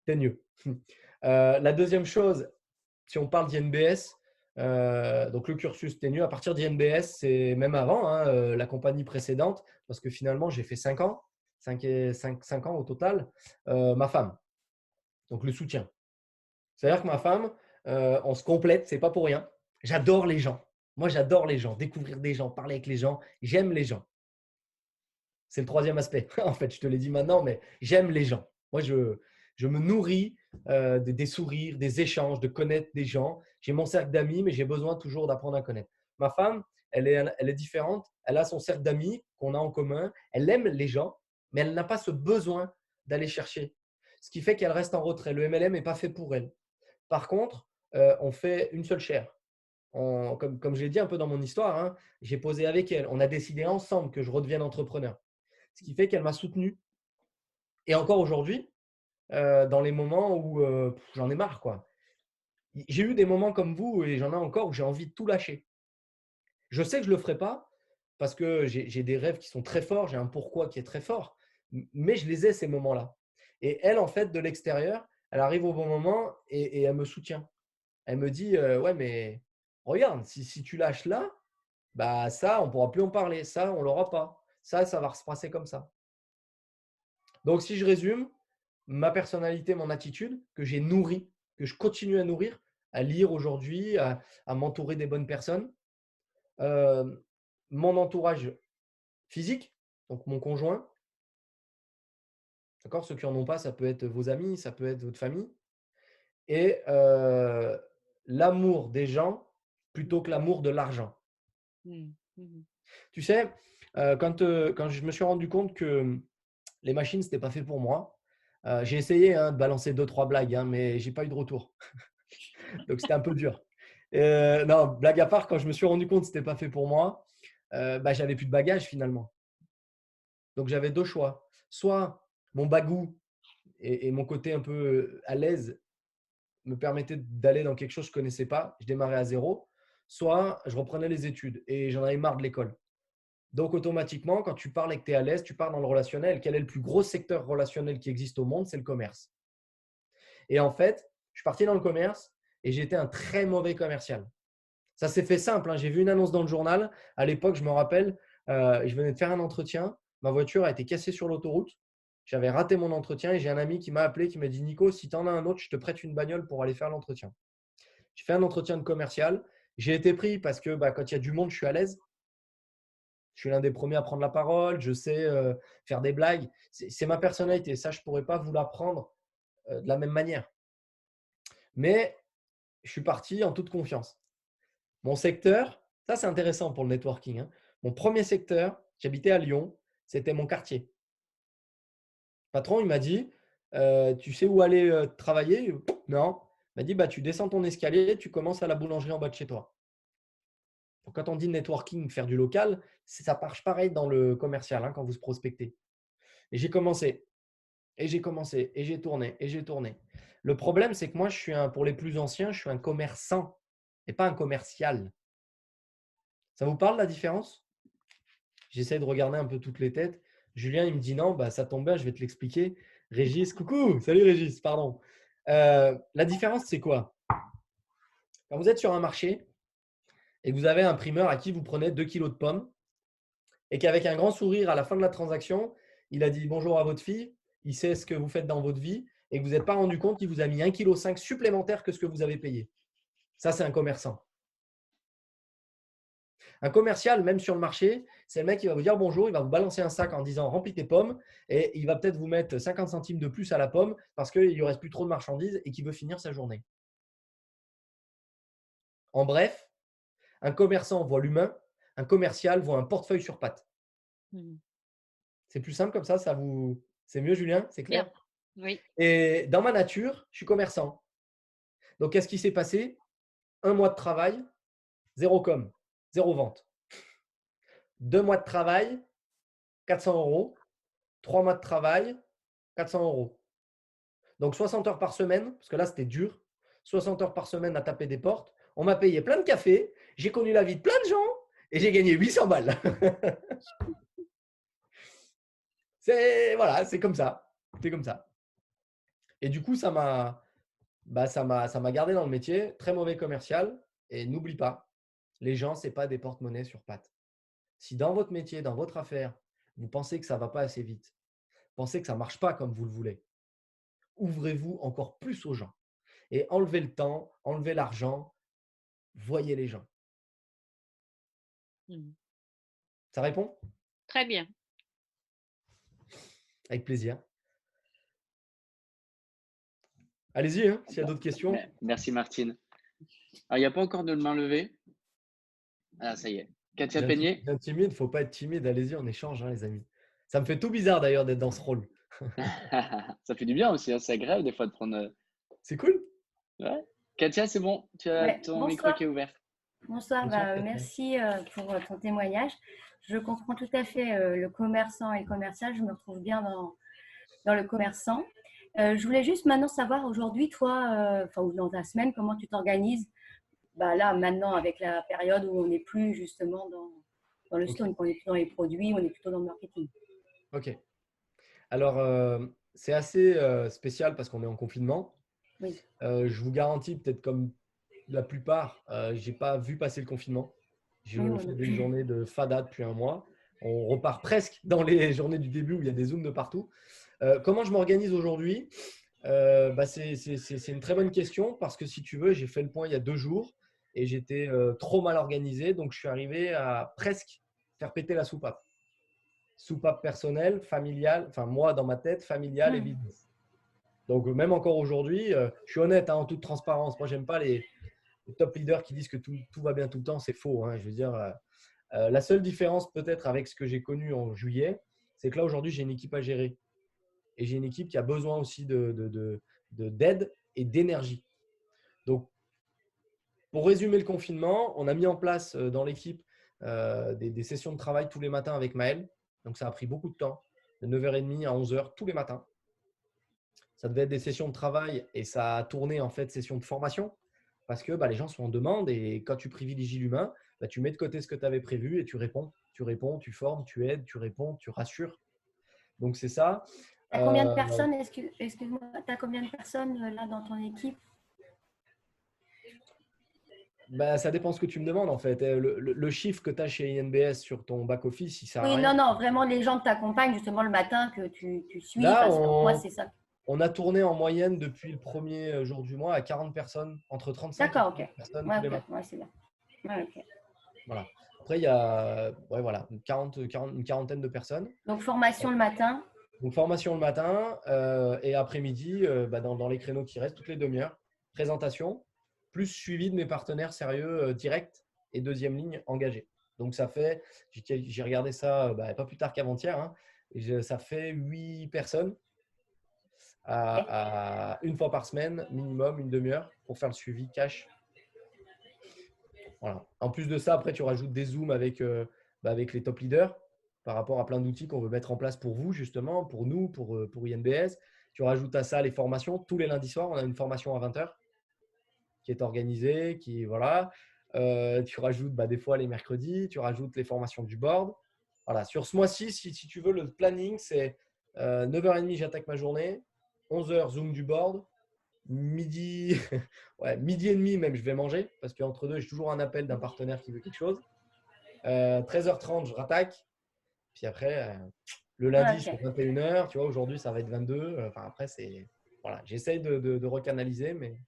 T'es mieux. La deuxième chose, si on parle d'INBS, donc le cursus TNU, à partir d'INBS, c'est même avant hein, la compagnie précédente, parce que finalement, j'ai fait 5 ans, 5 ans au total, ma femme, donc le soutien. C'est-à-dire que ma femme, on se complète, c'est pas pour rien. J'adore les gens. Moi, j'adore les gens, découvrir des gens, parler avec les gens. J'aime les gens. C'est le troisième aspect. En fait, je te l'ai dit maintenant, mais j'aime les gens. Moi, je me nourris des sourires, des échanges, de connaître des gens. J'ai mon cercle d'amis, mais j'ai besoin toujours d'apprendre à connaître. Ma femme, elle est différente. Elle a son cercle d'amis qu'on a en commun. Elle aime les gens, mais elle n'a pas ce besoin d'aller chercher. Ce qui fait qu'elle reste en retrait. Le MLM n'est pas fait pour elle. Par contre, on fait une seule chair. Comme je l'ai dit un peu dans mon histoire, hein, j'ai posé avec elle. On a décidé ensemble que je redevienne entrepreneur. Ce qui fait qu'elle m'a soutenu. Et encore aujourd'hui, dans les moments où j'en ai marre, quoi. J'ai eu des moments comme vous et j'en ai encore où j'ai envie de tout lâcher. Je sais que je ne le ferai pas parce que j'ai des rêves qui sont très forts, j'ai un pourquoi qui est très fort, mais je les ai ces moments-là. Et elle, en fait, de l'extérieur, elle arrive au bon moment et elle me soutient. Elle me dit ouais, mais regarde, si tu lâches là, ça, on ne pourra plus en parler. Ça, on ne l'aura pas. Ça va se passer comme ça. Donc, si je résume, ma personnalité, mon attitude, que j'ai nourrie, que je continue à nourrir, à lire aujourd'hui, à m'entourer des bonnes personnes. Mon entourage physique, donc mon conjoint, d'accord, ceux qui n'en ont pas, ça peut être vos amis, ça peut être votre famille. Et l'amour des gens plutôt que l'amour de l'argent. Mhm. Tu sais, quand je me suis rendu compte que les machines, ce n'était pas fait pour moi, j'ai essayé de balancer 2-3 blagues, mais je n'ai pas eu de retour. Donc, c'était un peu dur. Non, blague à part, quand je me suis rendu compte que ce n'était pas fait pour moi, j'avais plus de bagages finalement. Donc, j'avais 2 choix. Soit mon bagou et mon côté un peu à l'aise me permettaient d'aller dans quelque chose que je ne connaissais pas. Je démarrais à zéro. Soit je reprenais les études et j'en avais marre de l'école. Donc, automatiquement, quand tu parles et que tu es à l'aise, tu pars dans le relationnel. Quel est le plus gros secteur relationnel qui existe au monde? C'est le commerce. Et en fait, je suis parti dans le commerce et j'étais un très mauvais commercial. Ça s'est fait simple, hein. J'ai vu une annonce dans le journal. À l'époque, je me rappelle, je venais de faire un entretien. Ma voiture a été cassée sur l'autoroute. J'avais raté mon entretien et j'ai un ami qui m'a appelé, qui m'a dit: Nico, si tu en as un autre, je te prête une bagnole pour aller faire l'entretien. J'ai fait un entretien de commercial. J'ai été pris parce que quand il y a du monde, je suis à l'aise. Je suis l'un des premiers à prendre la parole. Je sais faire des blagues. C'est ma personnalité. Ça, je ne pourrais pas vous l'apprendre de la même manière. Mais je suis parti en toute confiance. Mon secteur, ça c'est intéressant pour le networking, hein. Mon premier secteur, j'habitais à Lyon, c'était mon quartier. Le patron, il m'a dit: Tu sais où aller travailler? Non. Il m'a dit: Tu descends ton escalier, tu commences à la boulangerie en bas de chez toi. Donc, quand on dit networking, faire du local, ça marche pareil dans le commercial, hein, quand vous se prospectez. Et j'ai commencé, et j'ai commencé, et j'ai tourné, et j'ai tourné. Le problème, c'est que moi, pour les plus anciens, je suis un commerçant et pas un commercial. Ça vous parle la différence? J'essaie de regarder un peu toutes les têtes. Julien, il me dit non, ça tombe bien, je vais te l'expliquer. Régis, coucou, salut Régis, pardon. La différence, c'est quoi? Quand vous êtes sur un marché et que vous avez un primeur à qui vous prenez 2 kilos de pommes et qu'avec un grand sourire à la fin de la transaction, il a dit bonjour à votre fille, il sait ce que vous faites dans votre vie et que vous n'êtes pas rendu compte qu'il vous a mis 1,5 kg supplémentaire que ce que vous avez payé. Ça, c'est un commerçant. Un commercial, même sur le marché, c'est le mec qui va vous dire bonjour, il va vous balancer un sac en disant remplis tes pommes et il va peut-être vous mettre 50 centimes de plus à la pomme parce qu'il ne lui reste plus trop de marchandises et qu'il veut finir sa journée. En bref, un commerçant voit l'humain, un commercial voit un portefeuille sur pattes. C'est plus simple comme ça, c'est mieux Julien, c'est clair? Bien. Oui. Et dans ma nature, je suis commerçant. Donc, qu'est-ce qui s'est passé? 1 mois de travail, 0 com, 0 vente. 2 mois de travail, 400 €. 3 mois de travail, 400 €. Donc 60 heures par semaine, parce que là c'était dur, 60 heures par semaine à taper des portes. On m'a payé plein de café, j'ai connu la vie de plein de gens et j'ai gagné 800 balles. Voilà, c'est comme ça. C'est comme ça. Et du coup, ça m'a gardé dans le métier, très mauvais commercial. Et n'oublie pas, les gens, ce n'est pas des porte-monnaie sur pattes. Si dans votre métier, dans votre affaire, vous pensez que ça ne va pas assez vite, pensez que ça ne marche pas comme vous le voulez, ouvrez-vous encore plus aux gens. Et enlevez le temps, enlevez l'argent, voyez les gens. Ça répond? Très bien. Avec plaisir. Allez-y, hein, s'il y a d'autres questions. Merci Martine. Alors, il n'y a pas encore de main levée. Ah, ça y est. Katia Peigné. Bien timide, il ne faut pas être timide. Allez-y, on échange, hein, les amis. Ça me fait tout bizarre d'ailleurs d'être dans ce rôle. Ça fait du bien aussi, hein. C'est agréable des fois de prendre. C'est cool. Ouais. Katia, c'est bon. Tu as ton micro qui est ouvert. Bonsoir, merci pour ton témoignage. Je comprends tout à fait le commerçant et le commercial. Je me retrouve bien dans le commerçant. Je voulais juste maintenant savoir aujourd'hui, toi, ou dans ta semaine, comment tu t'organises. Là, maintenant, avec la période où on n'est plus justement dans le store, on est plus dans les produits, on est plutôt dans le marketing. Ok. Alors, c'est assez spécial parce qu'on est en confinement. Oui. Je vous garantis, peut-être comme la plupart, je n'ai pas vu passer le confinement. Je fais des journées de fada depuis 1 mois. On repart presque dans les journées du début où il y a des zooms de partout. Comment je m'organise aujourd'hui? C'est une très bonne question parce que si tu veux, j'ai fait le point il y a 2 jours et j'étais trop mal organisé. Donc, je suis arrivé à presque faire péter la soupape. Soupape personnelle, familiale, enfin moi dans ma tête, familiale et business. Donc, même encore aujourd'hui, je suis honnête, hein, en toute transparence. Moi, j'aime pas les top leaders qui disent que tout va bien tout le temps. C'est faux. Hein. Je veux dire, la seule différence peut-être avec ce que j'ai connu en juillet, c'est que là, aujourd'hui, j'ai une équipe à gérer. Et j'ai une équipe qui a besoin aussi d'aide et d'énergie. Donc, pour résumer le confinement, on a mis en place dans l'équipe des sessions de travail tous les matins avec Maël. Donc, ça a pris beaucoup de temps, de 9h30 à 11h tous les matins. Ça devait être des sessions de travail et ça a tourné en fait sessions de formation parce que les gens sont en demande et quand tu privilégies l'humain, tu mets de côté ce que tu avais prévu et tu réponds. Tu réponds, tu formes, tu aides, tu réponds, tu rassures. Donc, c'est ça. Tu as combien de personnes, excuse-moi, tu as combien de personnes là dans ton équipe? Ça dépend ce que tu me demandes en fait. Le chiffre que tu as chez INBS sur ton back-office, il sert à rien. Non, vraiment les gens que tu accompagnes justement le matin, que tu suis. Là, moi, c'est ça. On a tourné en moyenne depuis le premier jour du mois à 40 personnes, entre 35 et 40 personnes tous les matins. Ouais, c'est bien. Ouais, okay. Voilà. Après, il y a une quarantaine de personnes. Donc, formation le matin. Donc, formation le matin et après-midi, dans les créneaux qui restent, toutes les demi-heures, présentation, plus suivi de mes partenaires sérieux directs et deuxième ligne engagés. Donc, ça fait, j'ai regardé ça pas plus tard qu'avant-hier, hein, ça fait 8 personnes à une fois par semaine, minimum, une demi-heure pour faire le suivi cash. Voilà. En plus de ça, après, tu rajoutes des zooms avec les top leaders par rapport à plein d'outils qu'on veut mettre en place pour vous, justement, pour nous, pour INBS. Tu rajoutes à ça les formations. Tous les lundis soirs, on a une formation à 20h qui est organisée. Tu rajoutes des fois les mercredis. Tu rajoutes les formations du board. Voilà. Sur ce mois-ci, si tu veux, le planning, c'est 9h30, j'attaque ma journée. 11h, zoom du board. midi, ouais, midi et demi même, je vais manger parce qu'entre deux, j'ai toujours un appel d'un partenaire qui veut quelque chose. 13h30, je rattaque. Puis après, le lundi, je Ok. fais 21h. Tu vois, aujourd'hui, ça va être 22. Enfin, après, c'est. Voilà, j'essaye de recanaliser, mais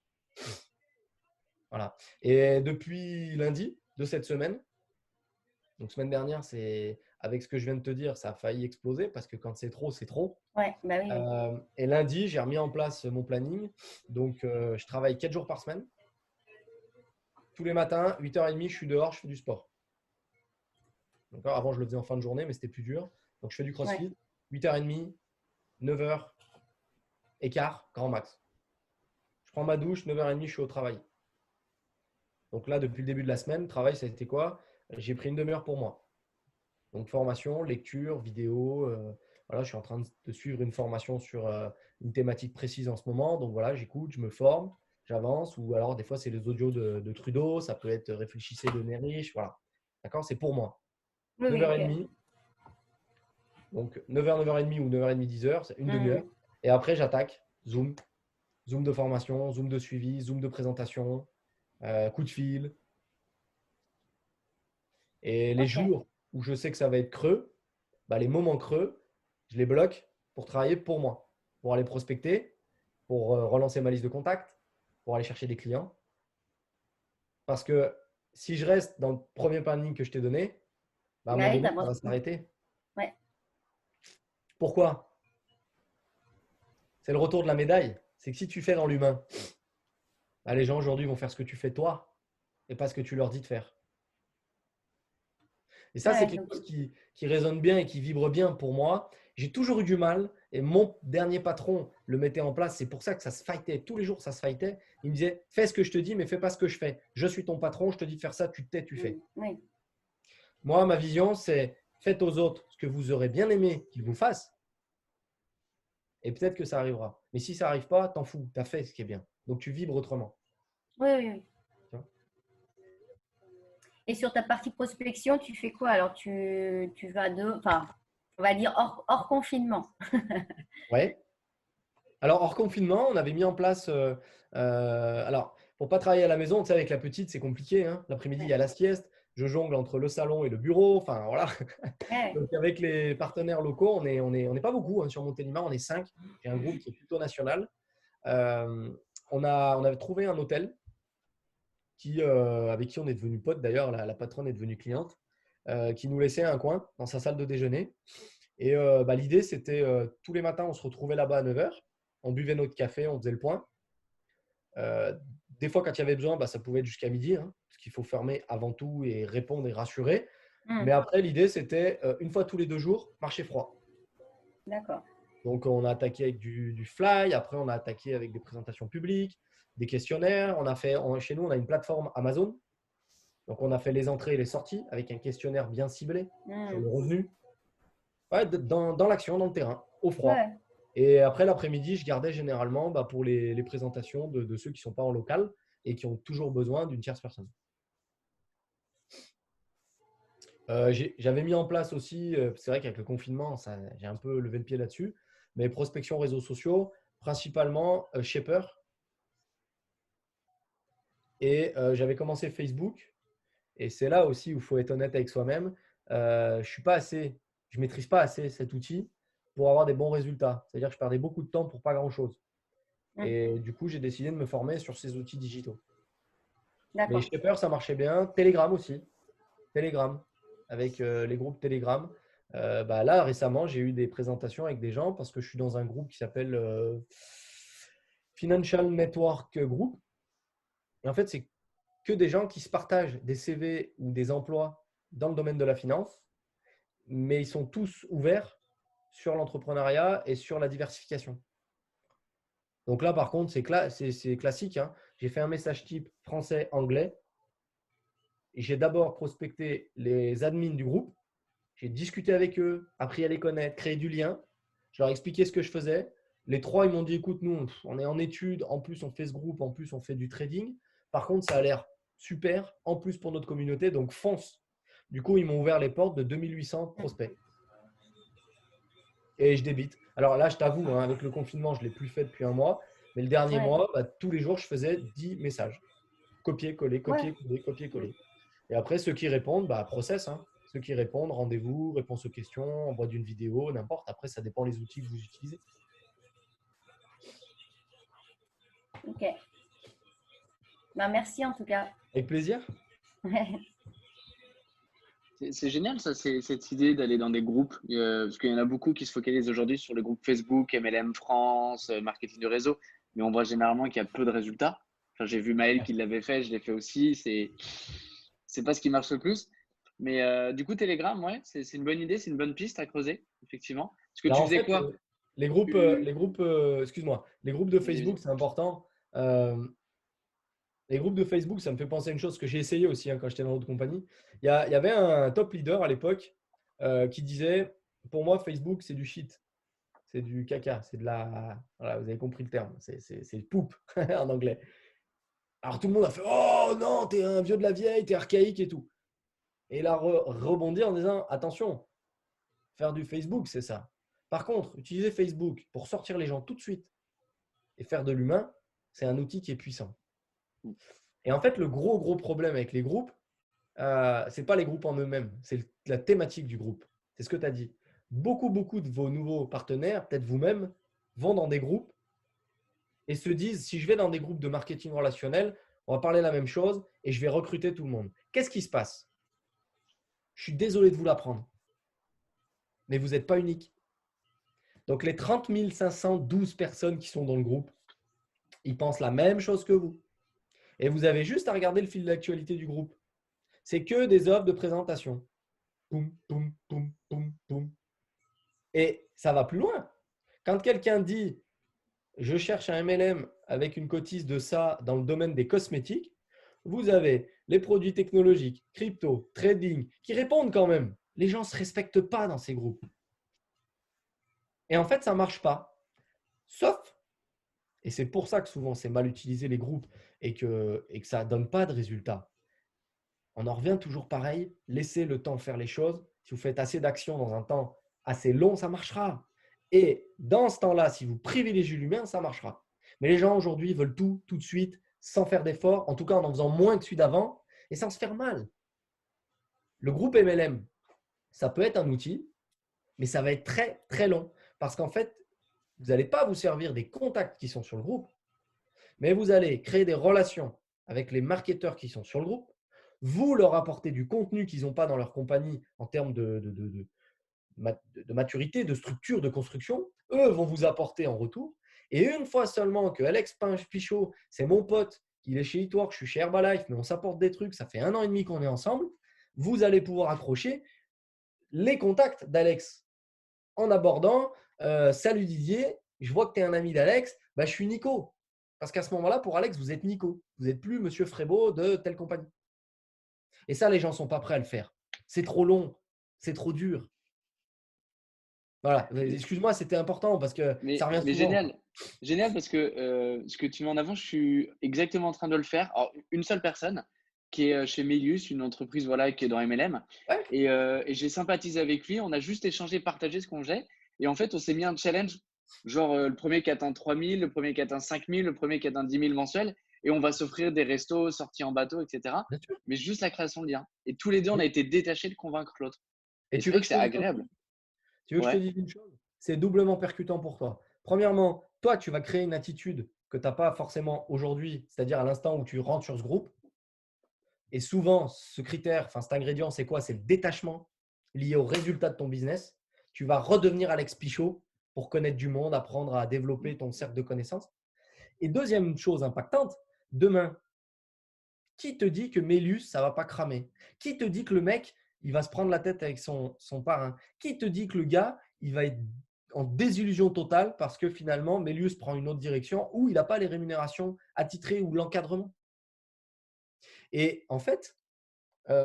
voilà. Et depuis lundi de cette semaine, donc semaine dernière, c'est avec ce que je viens de te dire, ça a failli exploser parce que quand c'est trop, c'est trop. Ouais, bah oui, oui. Et lundi, j'ai remis en place mon planning. Donc, je travaille 4 jours par semaine. Tous les matins, 8h30, je suis dehors, je fais du sport. D'accord. Avant, je le faisais en fin de journée, mais c'était plus dur. Donc, je fais du Ouais. crossfit, 8h30, 9h, écart, grand max. Je prends ma douche, 9h30, je suis au travail. Donc là, depuis le début de la semaine, travail, ça a été quoi? J'ai pris une demi-heure pour moi. Donc, formation, lecture, vidéo. Voilà, je suis en train de suivre une formation sur une thématique précise en ce moment. Donc, voilà, j'écoute, je me forme, j'avance. Ou alors, des fois, c'est les audios de Trudeau. Ça peut être Réfléchissez, devenez riche. Voilà. D'accord? C'est pour moi. Oui, oui, ok. 9h30. Donc, 9h, 9h30 ou 9h30, 10h, c'est une demi-heure. Hmm. Et après, j'attaque. Zoom. Zoom de formation, Zoom de suivi, Zoom de présentation, coup de fil. Et les Ok. jours où je sais que ça va être creux, bah, les moments creux, je les bloque pour travailler pour moi, pour aller prospecter, pour relancer ma liste de contacts, pour aller chercher des clients. Parce que si je reste dans le premier planning que je t'ai donné, bah, à un Bah moment oui, donné, ça va s'arrêter. Ouais. Pourquoi? C'est le retour de la médaille. C'est que si tu fais dans l'humain, bah, les gens aujourd'hui vont faire ce que tu fais toi et pas ce que tu leur dis de faire. Et ça, c'est Ouais, quelque donc, chose qui résonne bien et qui vibre bien pour moi. J'ai toujours eu du mal et mon dernier patron le mettait en place. C'est pour ça que ça se fightait. Tous les jours, ça se fightait. Il me disait, fais ce que je te dis, mais fais pas ce que je fais. Je suis ton patron, je te dis de faire ça, tu te tais, tu fais. oui. Moi, ma vision, c'est faites aux autres ce que vous aurez bien aimé qu'ils vous fassent et peut-être que ça arrivera. Mais si ça n'arrive pas, t'en fous. Tu as fait ce qui est bien. Donc, tu vibres autrement. Oui, oui, oui. Tu vois. Et sur ta partie prospection, tu fais quoi? Alors, tu vas enfin, on va dire hors confinement. Ouais. Alors, hors confinement, on avait mis en place. Alors, pour pas travailler à la maison, tu sais, avec la petite, c'est compliqué. Hein. L'après-midi, il y a la sieste. Je jongle entre le salon et le bureau. Enfin, voilà. Ouais. Donc, avec les partenaires locaux, on est pas beaucoup hein, sur Montélimar. On est 5. J'ai un groupe qui est plutôt national. Euh, on avait trouvé un hôtel avec qui on est devenu pote. D'ailleurs, la patronne est devenue cliente, qui nous laissait un coin dans sa salle de déjeuner. Et bah, l'idée, c'était tous les matins, on se retrouvait là-bas à 9h. On buvait notre café, on faisait le point. Euh, des fois, quand il y avait besoin, bah, ça pouvait être jusqu'à midi, hein, parce qu'il faut fermer avant tout et répondre et rassurer. Hmm. Mais après, l'idée, c'était une fois tous les 2 jours, marché froid. D'accord. Donc, on a attaqué avec du fly. Après, on a attaqué avec des présentations publiques, des questionnaires. Chez nous, on a une plateforme Amazon. Donc, on a fait les entrées et les sorties avec un questionnaire bien ciblé sur Hmm. le revenu. Ouais, dans l'action, dans le terrain, au froid. Ouais. Et après l'après-midi, je gardais généralement pour les présentations de ceux qui ne sont pas en local et qui ont toujours besoin d'une tierce personne. J'avais mis en place aussi, c'est vrai qu'avec le confinement, j'ai un peu levé le pied là-dessus, mais prospection réseaux sociaux, principalement Shaper. Et j'avais commencé Facebook. Et c'est là aussi où il faut être honnête avec soi-même. Je ne maîtrise pas assez cet outil pour avoir des bons résultats. C'est-à-dire que je perdais beaucoup de temps pour pas grand-chose. Hmm. Et du coup, j'ai décidé de me former sur ces outils digitaux. Mais D'accord. Shaper, ça marchait bien. Telegram aussi. Telegram, avec les groupes Telegram. Bah là, récemment, j'ai eu des présentations avec des gens parce que je suis dans un groupe qui s'appelle Financial Network Group. Et en fait, c'est que des gens qui se partagent des CV ou des emplois dans le domaine de la finance, mais ils sont tous ouverts sur l'entrepreneuriat et sur la diversification. Donc là, par contre, c'est classique. Hein. J'ai fait un message type français-anglais. Et j'ai d'abord prospecté les admins du groupe. J'ai discuté avec eux, appris à les connaître, créé du lien. Je leur ai expliqué ce que je faisais. Les 3, ils m'ont dit, écoute, nous, on est en études. En plus, on fait ce groupe. En plus, on fait du trading. Par contre, ça a l'air super. En plus, pour notre communauté. Donc, fonce. Du coup, ils m'ont ouvert les portes de 2800 prospects. Et je débite. Alors là, je t'avoue, hein, avec le confinement, je ne l'ai plus fait depuis un mois. Mais le dernier Ouais. mois, tous les jours, je faisais 10 messages. Copier-coller, Ouais. copier-coller, copier-coller. Et après, ceux qui répondent, process. Hein. Ceux qui répondent, rendez-vous, réponse aux questions, envoi d'une vidéo, n'importe. Après, ça dépend des outils que vous utilisez. Ok. Merci en tout cas. Avec plaisir. C'est génial, ça, cette idée d'aller dans des groupes, parce qu'il y en a beaucoup qui se focalisent aujourd'hui sur le groupe Facebook, MLM France, marketing de réseau, mais on voit généralement qu'il y a peu de résultats. Enfin, j'ai vu Maël qui l'avait fait, je l'ai fait aussi. C'est pas ce qui marche le plus. Mais du coup, Telegram, ouais, c'est une bonne idée, c'est une bonne piste à creuser, effectivement. Parce que Là, tu en faisais fait, quoi? les groupes, excuse-moi, les groupes de Facebook, c'est important. Les groupes de Facebook, ça me fait penser à une chose que j'ai essayé aussi quand j'étais dans l'autre compagnie. Il y avait un top leader à l'époque qui disait, pour moi, Facebook, c'est du shit. C'est du caca. C'est de la… Voilà, vous avez compris le terme. C'est poop en anglais. Alors tout le monde a fait « Oh non, t'es un vieux de la vieille, t'es archaïque et tout ». Et il a rebondi en disant « Attention, faire du Facebook, c'est ça. Par contre, utiliser Facebook pour sortir les gens tout de suite et faire de l'humain, c'est un outil qui est puissant. » Et en fait, le gros problème avec les groupes, ce n'est pas les groupes en eux-mêmes, c'est la thématique du groupe. C'est ce que tu as dit. Beaucoup de vos nouveaux partenaires, peut-être vous-même, vont dans des groupes et se disent, si je vais dans des groupes de marketing relationnel, on va parler la même chose et je vais recruter tout le monde. Qu'est-ce qui se passe? Je suis désolé de vous l'apprendre, mais vous n'êtes pas unique. Donc, les 30 512 personnes qui sont dans le groupe, ils pensent la même chose que vous. Et vous avez juste à regarder le fil d'actualité du groupe. C'est que des offres de présentation. Poum, poum, poum, poum, poum. Et ça va plus loin. Quand quelqu'un dit « Je cherche un MLM avec une cotise de ça dans le domaine des cosmétiques », vous avez les produits technologiques, crypto, trading, qui répondent quand même. Les gens ne se respectent pas dans ces groupes. Et en fait, ça ne marche pas. Sauf, et c'est pour ça que souvent c'est mal utilisé les groupes et que ça ne donne pas de résultats. On en revient toujours pareil, laissez le temps faire les choses. Si vous faites assez d'actions dans un temps assez long, ça marchera. Et dans ce temps-là, si vous privilégiez l'humain, ça marchera. Mais les gens aujourd'hui veulent tout de suite, sans faire d'efforts, en tout cas en faisant moins que celui d'avant, et sans se faire mal. Le groupe MLM, ça peut être un outil, mais ça va être très long. Parce qu'en fait, vous n'allez pas vous servir des contacts qui sont sur le groupe, mais vous allez créer des relations avec les marketeurs qui sont sur le groupe. Vous leur apportez du contenu qu'ils n'ont pas dans leur compagnie en termes de maturité, de structure, de construction. Eux vont vous apporter en retour. Et une fois seulement que Alex Pichot, c'est mon pote, il est chez eTwork, je suis chez Herbalife, mais on s'apporte des trucs, ça fait 1 an et demi qu'on est ensemble, vous allez pouvoir accrocher les contacts d'Alex en abordant Salut Didier, je vois que tu es un ami d'Alex, je suis Nico. Parce qu'à ce moment-là, pour Alex, vous êtes Nico. Vous n'êtes plus Monsieur Frébeau de telle compagnie. Et ça, les gens ne sont pas prêts à le faire. C'est trop long, c'est trop dur. Voilà, excuse-moi, c'était important parce que ça revient souvent. Génial parce que ce que tu mets en avant, je suis exactement en train de le faire. Alors, une seule personne qui est chez Melius, une entreprise qui est dans MLM. Ouais. Et j'ai sympathisé avec lui. On a juste échangé, partagé ce qu'on faisait. Et en fait, on s'est mis un challenge, genre le premier qui atteint 3 000, le premier qui atteint 5 000, le premier qui atteint 10 000 mensuels. Et on va s'offrir des restos, sorties en bateau, etc. Mais juste la création de liens. Et tous les deux, on a été détachés de convaincre l'autre. Et tu veux que c'est agréable. Tu veux que je te dise une chose? C'est doublement percutant pour toi. Premièrement, toi, tu vas créer une attitude que tu n'as pas forcément aujourd'hui, c'est-à-dire à l'instant où tu rentres sur ce groupe. Et souvent, ce critère, cet ingrédient, c'est quoi? C'est le détachement lié au résultat de ton business. Tu vas redevenir Alex Pichot pour connaître du monde, apprendre à développer ton cercle de connaissances. Et deuxième chose impactante, demain, qui te dit que Melius, ça ne va pas cramer? Qui te dit que le mec, il va se prendre la tête avec son parrain? Qui te dit que le gars, il va être en désillusion totale parce que finalement, Melius prend une autre direction ou il n'a pas les rémunérations attitrées ou l'encadrement? Et en fait,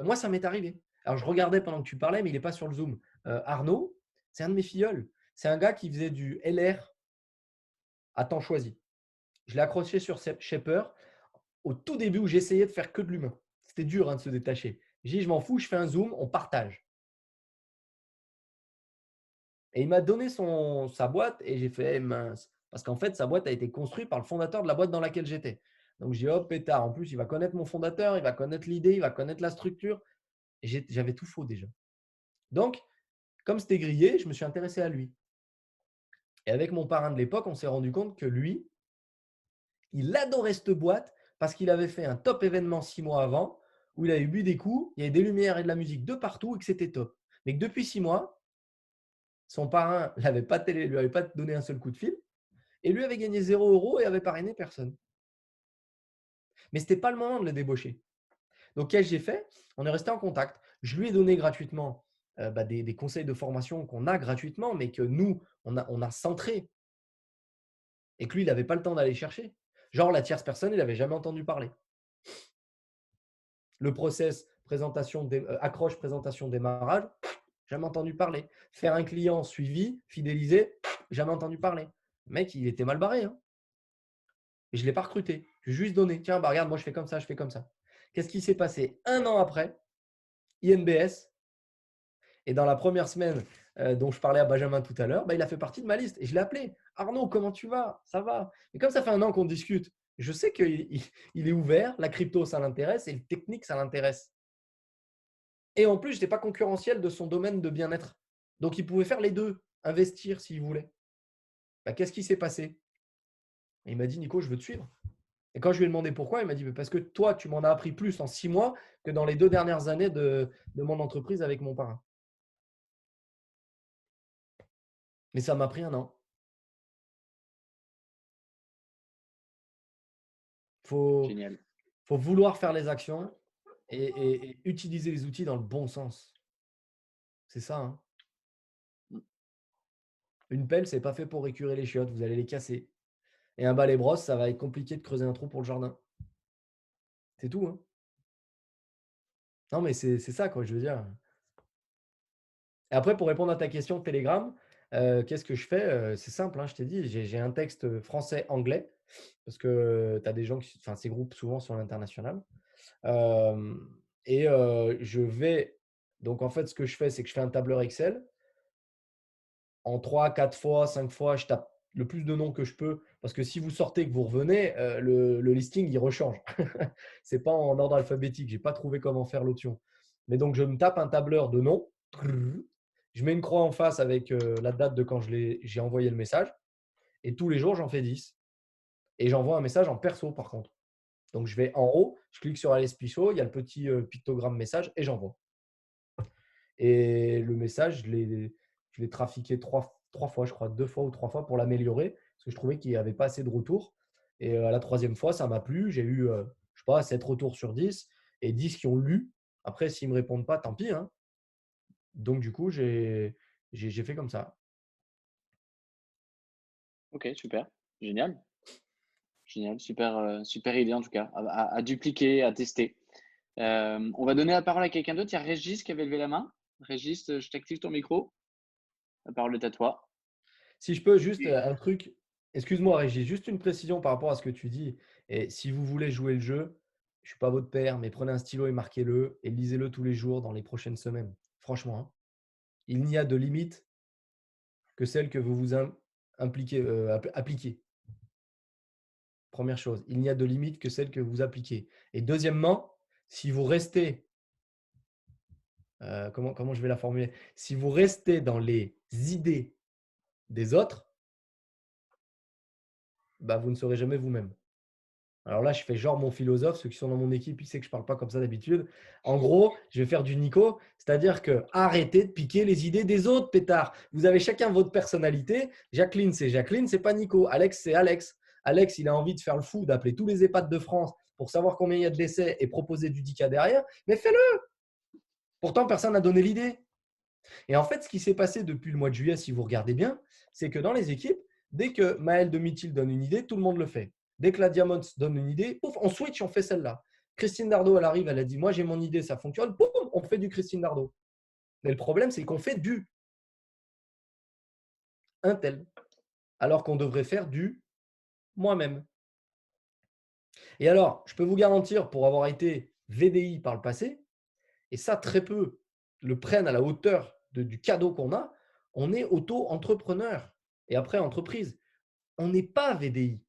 moi, ça m'est arrivé. Alors, je regardais pendant que tu parlais, mais il n'est pas sur le Zoom. Arnaud, c'est un de mes filleuls. C'est un gars qui faisait du LR à temps choisi. Je l'ai accroché sur Shaper au tout début où j'essayais de faire que de l'humain. C'était dur de se détacher. J'ai dit, je m'en fous, je fais un Zoom, on partage. Et il m'a donné sa boîte et j'ai fait mince. Parce qu'en fait, sa boîte a été construite par le fondateur de la boîte dans laquelle j'étais. Donc, je dis, hop, pétard. En plus, il va connaître mon fondateur, il va connaître l'idée, il va connaître la structure. Et j'avais tout faux déjà. Donc, comme c'était grillé, je me suis intéressé à lui. Et avec mon parrain de l'époque, on s'est rendu compte que lui, il adorait cette boîte parce qu'il avait fait un top événement 6 mois avant où il avait bu des coups, il y avait des lumières et de la musique de partout et que c'était top. Mais que depuis 6 mois, son parrain ne lui avait pas donné un seul coup de fil et lui avait gagné 0 € et avait parrainé personne. Mais ce n'était pas le moment de le débaucher. Donc, qu'est-ce que j'ai fait? On est resté en contact. Je lui ai donné gratuitement des conseils de formation qu'on a gratuitement, mais que nous, on a centré et que lui, il n'avait pas le temps d'aller chercher. Genre, la tierce personne, il n'avait jamais entendu parler. Le process, accroche, présentation, démarrage, jamais entendu parler. Faire un client suivi, fidélisé, jamais entendu parler. Le mec, il était mal barré. Hein. Et je ne l'ai pas recruté. Je lui ai juste donné. Tiens, bah regarde, moi, je fais comme ça, je fais comme ça. Qu'est-ce qui s'est passé? 1 an après, INBS. Et dans la première semaine dont je parlais à Benjamin tout à l'heure, il a fait partie de ma liste. Et je l'ai appelé. Arnaud, comment tu vas? Ça va? Et comme ça fait 1 an qu'on discute, je sais qu'il est ouvert. La crypto, ça l'intéresse. Et le technique, ça l'intéresse. Et en plus, je n'étais pas concurrentiel de son domaine de bien-être. Donc, il pouvait faire les deux, investir s'il voulait. Qu'est-ce qui s'est passé? Il m'a dit, Nico, je veux te suivre. Et quand je lui ai demandé pourquoi, il m'a dit, parce que toi, tu m'en as appris plus en 6 mois que dans les 2 dernières années de mon entreprise avec mon parrain. Mais ça m'a pris 1 an. Génial. Faut vouloir faire les actions et utiliser les outils dans le bon sens. C'est ça. Hein. Une pelle, ce n'est pas fait pour récurer les chiottes. Vous allez les casser. Et un balai brosse, ça va être compliqué de creuser un trou pour le jardin. C'est tout. Hein. Non, mais c'est ça, quoi, je veux dire. Et après, pour répondre à ta question de Telegram, qu'est-ce que je fais? C'est simple, hein, je t'ai dit, j'ai un texte français-anglais, parce que tu as des gens ces groupes souvent sont à l'international. Je vais, donc en fait, ce que je fais, c'est que je fais un tableur Excel. En 3, 4 fois, 5 fois, je tape le plus de noms que je peux, parce que si vous sortez, que vous revenez, le listing, il rechange. Ce n'est pas en ordre alphabétique, je n'ai pas trouvé comment faire l'option. Mais donc, je me tape un tableur de noms. Je mets une croix en face avec la date de quand j'ai envoyé le message. Et tous les jours, j'en fais 10. Et j'envoie un message en perso, par contre. Donc, je vais en haut, je clique sur Alice Pichot, il y a le petit pictogramme message et j'envoie. Et le message, je l'ai trafiqué 3 fois, je crois, 2 fois ou 3 fois pour l'améliorer, parce que je trouvais qu'il n'y avait pas assez de retours. Et à la 3e fois, ça m'a plu. J'ai eu, je sais pas, 7 retours sur 10 et 10 qui ont lu. Après, s'ils ne me répondent pas, tant pis. Hein. Donc, du coup, j'ai fait comme ça. Ok, super. Génial. Génial. Super idée en tout cas. À dupliquer, à tester. On va donner la parole à quelqu'un d'autre. Il y a Régis qui avait levé la main. Régis, je t'active ton micro. La parole est à toi. Si je peux, juste un truc. Excuse-moi, Régis, juste une précision par rapport à ce que tu dis. Et si vous voulez jouer le jeu, je ne suis pas votre père, mais prenez un stylo et marquez-le et lisez-le tous les jours dans les prochaines semaines. Franchement, hein. Il n'y a de limite que celle que vous vous appliquez. Première chose, il n'y a de limite que celle que vous appliquez. Et deuxièmement, si vous restez, comment je vais la formuler? Si vous restez dans les idées des autres, vous ne serez jamais vous-même. Alors là, je fais genre mon philosophe. Ceux qui sont dans mon équipe, ils savent que je ne parle pas comme ça d'habitude. En gros, je vais faire du Nico, c'est-à-dire que arrêtez de piquer les idées des autres, pétards. Vous avez chacun votre personnalité. Jacqueline, c'est pas Nico. Alex, c'est Alex. Alex, il a envie de faire le fou, d'appeler tous les EHPAD de France pour savoir combien il y a de décès et proposer du DICA derrière. Mais fais-le. Pourtant, personne n'a donné l'idée. Et en fait, ce qui s'est passé depuis le mois de juillet, si vous regardez bien, c'est que dans les équipes, dès que Maël de Mithil donne une idée, tout le monde le fait. Dès que la Diamond donne une idée, pouf, on switch, on fait celle-là. Christine Dardot, elle arrive, elle a dit, moi j'ai mon idée, ça fonctionne, pouf, on fait du Christine Dardot. Mais le problème, c'est qu'on fait du un tel, alors qu'on devrait faire du moi-même. Et alors, je peux vous garantir, pour avoir été VDI par le passé, et ça, très peu le prennent à la hauteur du cadeau qu'on a, on est auto-entrepreneur et après entreprise. on n'est pas VDI.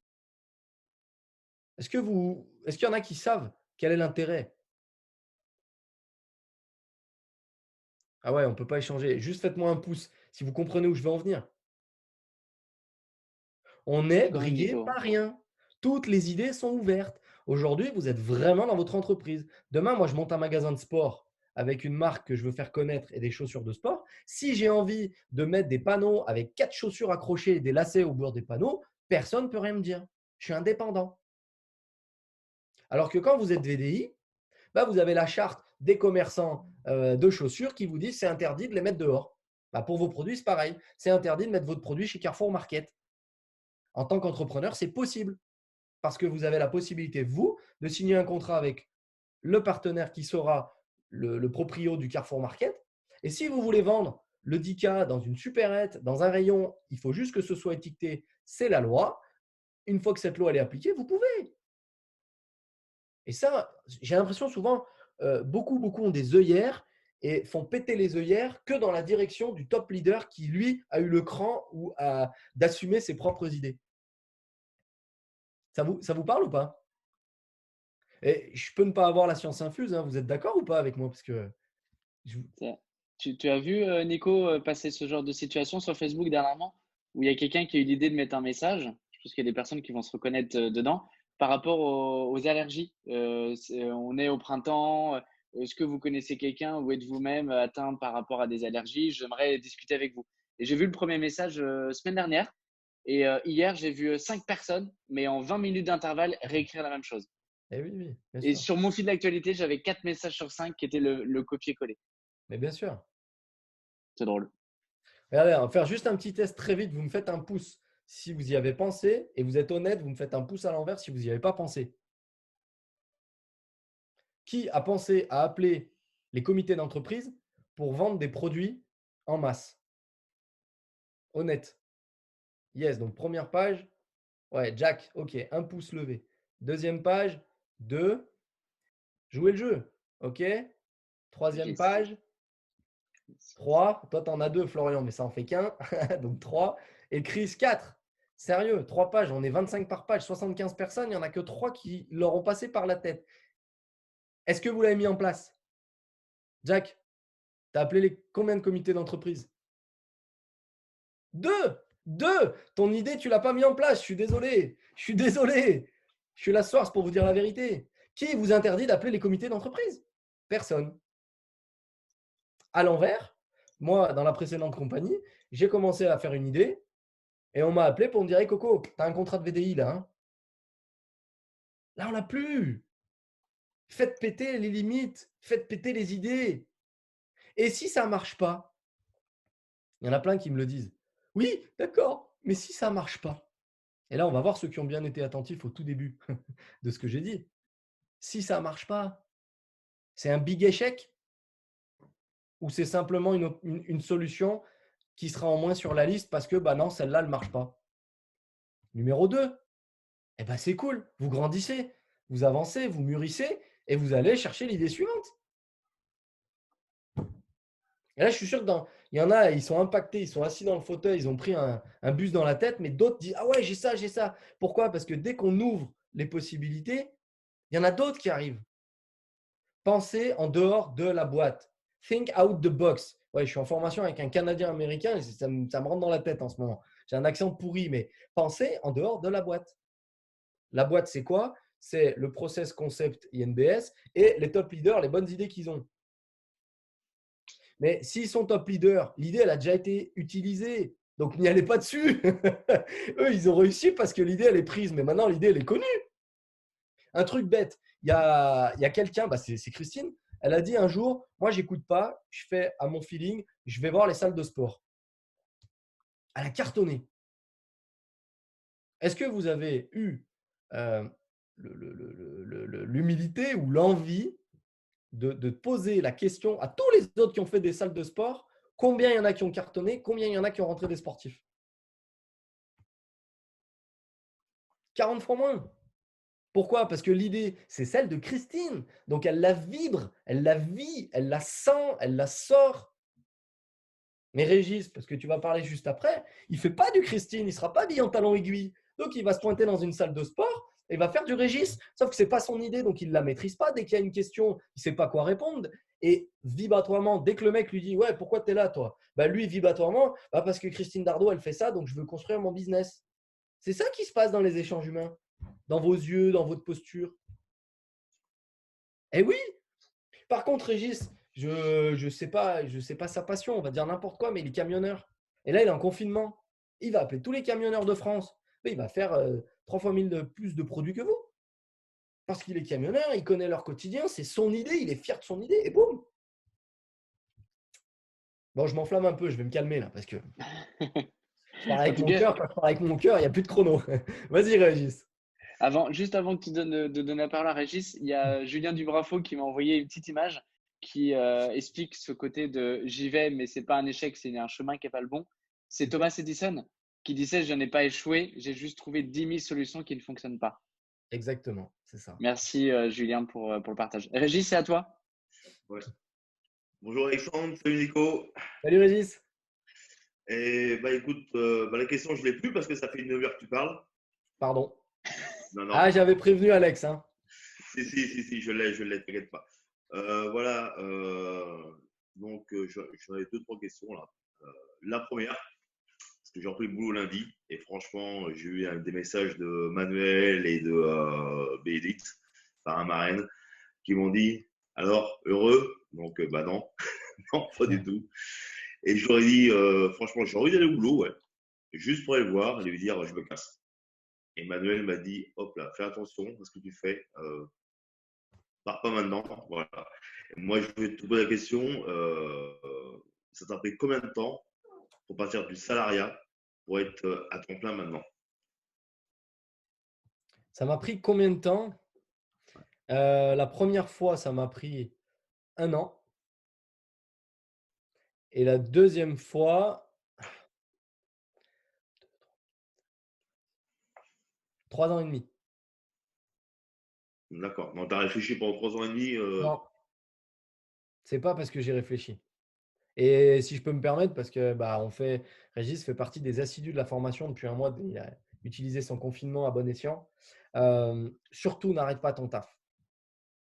Est-ce qu'il y en a qui savent quel est l'intérêt? Ah ouais, on ne peut pas échanger. Juste faites-moi un pouce si vous comprenez où je veux en venir. On n'est Non, brigué Nico. par rien. Toutes les idées sont ouvertes. Aujourd'hui, vous êtes vraiment dans votre entreprise. Demain, moi, je monte un magasin de sport avec une marque que je veux faire connaître et des chaussures de sport. Si j'ai envie de mettre des panneaux avec 4 chaussures accrochées et des lacets au bord des panneaux, personne ne peut rien me dire. Je suis indépendant. Alors que quand vous êtes VDI, bah, vous avez la charte des commerçants de chaussures qui vous disent c'est interdit de les mettre dehors. Bah, pour vos produits, c'est pareil. C'est interdit de mettre votre produit chez Carrefour Market. En tant qu'entrepreneur, c'est possible parce que vous avez la possibilité, vous, de signer un contrat avec le partenaire qui sera le proprio du Carrefour Market. Et si vous voulez vendre le 10K dans une supérette, dans un rayon, il faut juste que ce soit étiqueté, c'est la loi. Une fois que cette loi elle est appliquée, vous pouvez. Et ça, j'ai l'impression souvent, beaucoup ont des œillères et font péter les œillères que dans la direction du top leader qui, lui, a eu le cran ou d'assumer ses propres idées. Ça vous parle ou pas? Et je peux ne pas avoir la science infuse, hein. Vous êtes d'accord ou pas avec moi? Parce que Tu as vu, Nico, passer ce genre de situation sur Facebook dernièrement, où il y a quelqu'un qui a eu l'idée de mettre un message, je pense qu'il y a des personnes qui vont se reconnaître dedans, par rapport aux allergies. On est au printemps, est-ce que vous connaissez quelqu'un ou êtes vous-même atteint par rapport à des allergies? J'aimerais discuter avec vous. Et j'ai vu le premier message semaine dernière, et hier, j'ai vu 5 personnes, mais en 20 minutes d'intervalle, réécrire la même chose. eh oui, bien Et sûr. sur mon fil d'actualité, j'avais 4 messages sur 5 qui étaient le copier-coller. Mais bien sûr. C'est drôle. Regardez, on va faire juste un petit test très vite. Vous me faites un pouce si vous y avez pensé et vous êtes honnête, vous me faites un pouce à l'envers si vous n'y avez pas pensé. Qui a pensé à appeler les comités d'entreprise pour vendre des produits en masse? Honnête. Yes, donc première page. Ouais, Jack, ok, un pouce levé. Deuxième page, 2. Jouer le jeu. Ok. Troisième Yes. page, 3. Toi, tu en as 2, Florian, mais ça en fait qu'un. Donc 3. Et Chris, 4. Sérieux, 3 pages, on est 25 par page, 75 personnes, il n'y en a que 3 qui leur ont passé par la tête. Est-ce que vous l'avez mis en place? Jack, tu as appelé combien de comités d'entreprise? 2. 2. Ton idée, tu ne l'as pas mis en place. Je suis désolé. Je suis désolé. Je suis la source pour vous dire la vérité. Qui vous interdit d'appeler les comités d'entreprise? Personne. À l'envers, moi, dans la précédente compagnie, j'ai commencé à faire une idée et on m'a appelé pour me dire hey, Coco, tu as un contrat de VDI là. Hein, là, on l'a plus. Faites péter les limites. Faites péter les idées. Et si ça ne marche pas? Il y en a plein qui me le disent. Oui, d'accord, mais si ça ne marche pas? Et là, on va voir ceux qui ont bien été attentifs au tout début de ce que j'ai dit. Si ça ne marche pas, c'est un big échec ou c'est simplement une solution qui sera en moins sur la liste parce que bah non, celle-là, elle ne marche pas. Numéro 2, eh ben, c'est cool, vous grandissez, vous avancez, vous mûrissez et vous allez chercher l'idée suivante. Et là, je suis sûr qu'il y en a, ils sont impactés, ils sont assis dans le fauteuil, ils ont pris un bus dans la tête, mais d'autres disent ah ouais, j'ai ça, j'ai ça. Pourquoi? Parce que dès qu'on ouvre les possibilités, il y en a d'autres qui arrivent. Pensez en dehors de la boîte. Think out the box. Ouais, je suis en formation avec un Canadien américain et ça me rentre dans la tête en ce moment. J'ai un accent pourri, mais pensez en dehors de la boîte. La boîte, c'est quoi? C'est le process concept INBS et les top leaders, les bonnes idées qu'ils ont. Mais s'ils sont top leaders, l'idée, elle a déjà été utilisée. Donc, n'y allez pas dessus. Eux, ils ont réussi parce que l'idée, elle est prise. Mais maintenant, l'idée, elle est connue. Un truc bête. Il y a quelqu'un, bah c'est Christine, elle a dit un jour, moi, j'écoute pas, je fais à mon feeling, je vais voir les salles de sport. Elle a cartonné. Est-ce que vous avez eu l'humilité ou l'envie de poser la question à tous les autres qui ont fait des salles de sport, combien il y en a qui ont cartonné, combien il y en a qui ont rentré des sportifs? 40 fois moins. Pourquoi? Parce que l'idée, c'est celle de Christine. Donc, elle la vibre, elle la vit, elle la sent, elle la sort. Mais Régis, parce que tu vas parler juste après, il ne fait pas du Christine, il ne sera pas habillé en talons aiguilles. Donc, il va se pointer dans une salle de sport et il va faire du Régis. Sauf que ce n'est pas son idée, donc il ne la maîtrise pas. Dès qu'il y a une question, il ne sait pas quoi répondre. Et vibratoirement, dès que le mec lui dit « Ouais, pourquoi tu es là, toi ?» Lui, vibratoirement, parce que Christine Dardot, elle fait ça, donc je veux construire mon business. C'est ça qui se passe dans les échanges humains, dans vos yeux, dans votre posture. Eh oui. Par contre, Régis, je sais pas sa passion, on va dire n'importe quoi, mais il est camionneur. Et là, il est en confinement. Il va appeler tous les camionneurs de France. Mais il va faire 3 fois 1000 de plus de produits que vous. Parce qu'il est camionneur, il connaît leur quotidien, c'est son idée, il est fier de son idée, et boum. Bon, je m'enflamme un peu, je vais me calmer là, parce que je parle avec mon cœur. Quand je parle avec mon cœur, il n'y a plus de chrono. Vas-y, Régis. Juste avant que tu donnes la parole à Régis, il y a Julien Dubrafo qui m'a envoyé une petite image qui explique ce côté de j'y vais, mais c'est pas un échec, c'est un chemin qui n'est pas le bon. C'est Thomas Edison qui disait je n'ai pas échoué, j'ai juste trouvé 10 000 solutions qui ne fonctionnent pas. Exactement, c'est ça. Merci Julien pour le partage. Régis, c'est à toi. Ouais. Bonjour Alexandre, salut Nico. Salut Régis. Et écoute, la question je ne l'ai plus parce que ça fait 9 heures que tu parles. Pardon. Non. Ah, j'avais prévenu Alex. Hein. Si, je l'ai, t'inquiète pas. Voilà, donc j'en avais 2-3 questions là. La première, parce que j'ai repris le boulot lundi et franchement, j'ai eu des messages de Manuel et de Bénédicte, par marraine, qui m'ont dit alors, heureux? Donc, non, non, pas du tout. Et je leur ai dit, franchement, j'ai envie d'aller au boulot, ouais, juste pour aller voir et lui dire, je me casse. Et Manuel m'a dit, hop là, fais attention à ce que tu fais, pars pas maintenant. Voilà. Et moi, je vais te poser la question, ça t'a pris combien de temps pour partir du salariat pour être à temps plein maintenant? Ça m'a pris combien de temps? La première fois, ça m'a pris 1 an. Et la deuxième fois, 3 ans et demi. D'accord. Donc, tu as réfléchi pendant 3 ans et demi Non, c'est pas parce que j'ai réfléchi. Et si je peux me permettre, parce que Régis fait partie des assidus de la formation depuis 1 mois. Il a utilisé son confinement à bon escient. Surtout, n'arrête pas ton taf.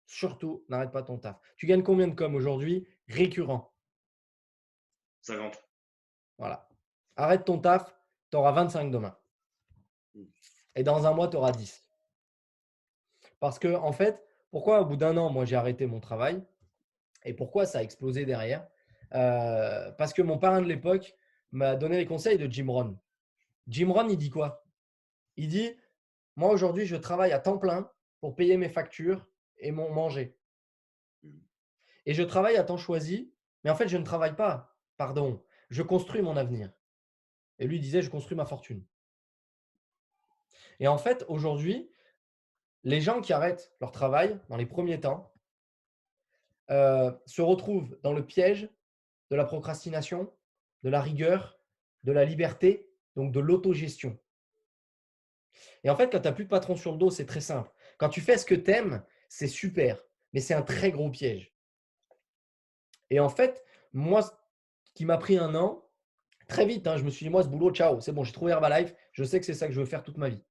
Surtout, n'arrête pas ton taf. Tu gagnes combien de com aujourd'hui? Récurrent. 50. Voilà. Arrête ton taf, tu auras 25 demain. Et dans 1 mois, tu auras 10. Parce que, en fait, pourquoi au bout d'1 an, moi, j'ai arrêté mon travail et pourquoi ça a explosé derrière? Parce que mon parrain de l'époque m'a donné les conseils de Jim Rohn. Jim Rohn, il dit quoi? Il dit, moi, aujourd'hui, je travaille à temps plein pour payer mes factures et mon manger. Et je travaille à temps choisi, mais en fait, je ne travaille pas. Pardon, je construis mon avenir. Et lui disait, je construis ma fortune. Et en fait, aujourd'hui, les gens qui arrêtent leur travail dans les premiers temps se retrouvent dans le piège de la procrastination, de la rigueur, de la liberté, donc de l'autogestion. Et en fait, quand tu n'as plus de patron sur le dos, c'est très simple. Quand tu fais ce que tu aimes, c'est super, mais c'est un très gros piège. Et en fait, moi, ce qui m'a pris 1 an, très vite, je me suis dit, moi, ce boulot, ciao, c'est bon, j'ai trouvé Herbalife, je sais que c'est ça que je veux faire toute ma vie.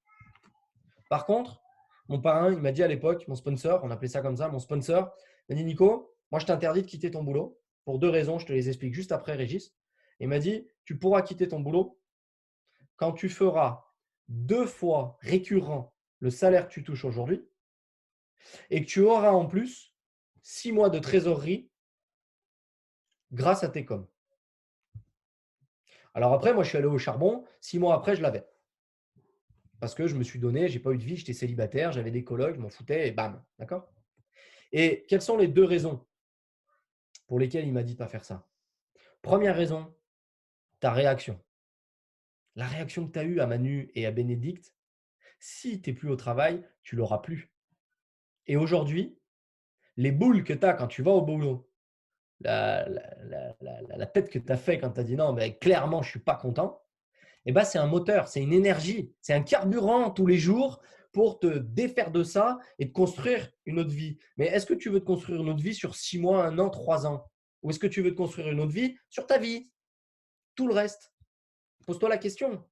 Par contre, mon parrain, il m'a dit à l'époque, mon sponsor, on appelait ça comme ça, mon sponsor, il m'a dit, Nico, moi, je t'interdis de quitter ton boulot pour 2 raisons, je te les explique juste après, Régis. Il m'a dit, tu pourras quitter ton boulot quand tu feras 2 fois récurrent le salaire que tu touches aujourd'hui et que tu auras en plus 6 mois de trésorerie grâce à tes coms. Alors après, moi, je suis allé au charbon. 6 mois après, je l'avais. Parce que je me suis donné, je n'ai pas eu de vie, j'étais célibataire, j'avais des colocs, je m'en foutais et bam. D'accord? Et quelles sont les 2 raisons pour lesquelles il m'a dit de ne pas faire ça? Première raison, ta réaction. La réaction que tu as eue à Manu et à Bénédicte, si tu n'es plus au travail, tu ne l'auras plus. Et aujourd'hui, les boules que tu as quand tu vas au boulot, la tête que tu as fait quand tu as dit non, mais clairement, je ne suis pas content, c'est un moteur, c'est une énergie, c'est un carburant tous les jours pour te défaire de ça et te construire une autre vie. Mais est-ce que tu veux te construire une autre vie sur 6 mois, 1 an, 3 ans? Ou est-ce que tu veux te construire une autre vie sur ta vie? Tout le reste. Pose-toi la question.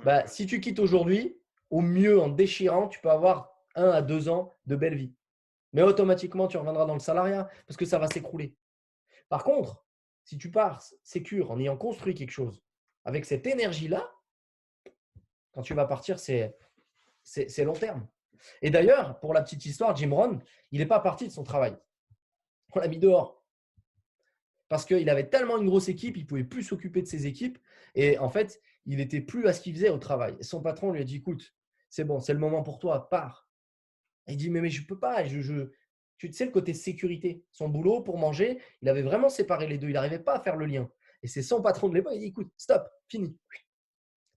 Bah, si tu quittes aujourd'hui, au mieux en te déchirant, tu peux avoir 1 à 2 ans de belle vie. Mais automatiquement, tu reviendras dans le salariat parce que ça va s'écrouler. Par contre, si tu pars sécure en ayant construit quelque chose, avec cette énergie-là, quand tu vas partir, c'est long terme. Et d'ailleurs, pour la petite histoire, Jim Rohn, il n'est pas parti de son travail. On l'a mis dehors. Parce qu'il avait tellement une grosse équipe, il ne pouvait plus s'occuper de ses équipes. Et en fait, il n'était plus à ce qu'il faisait au travail. Et son patron lui a dit, écoute, c'est bon, c'est le moment pour toi, pars. Et il dit, mais je ne peux pas. Tu sais, le côté sécurité. Son boulot pour manger, il avait vraiment séparé les deux. Il n'arrivait pas à faire le lien. Et c'est son patron de l'époque, il dit, écoute, stop, fini.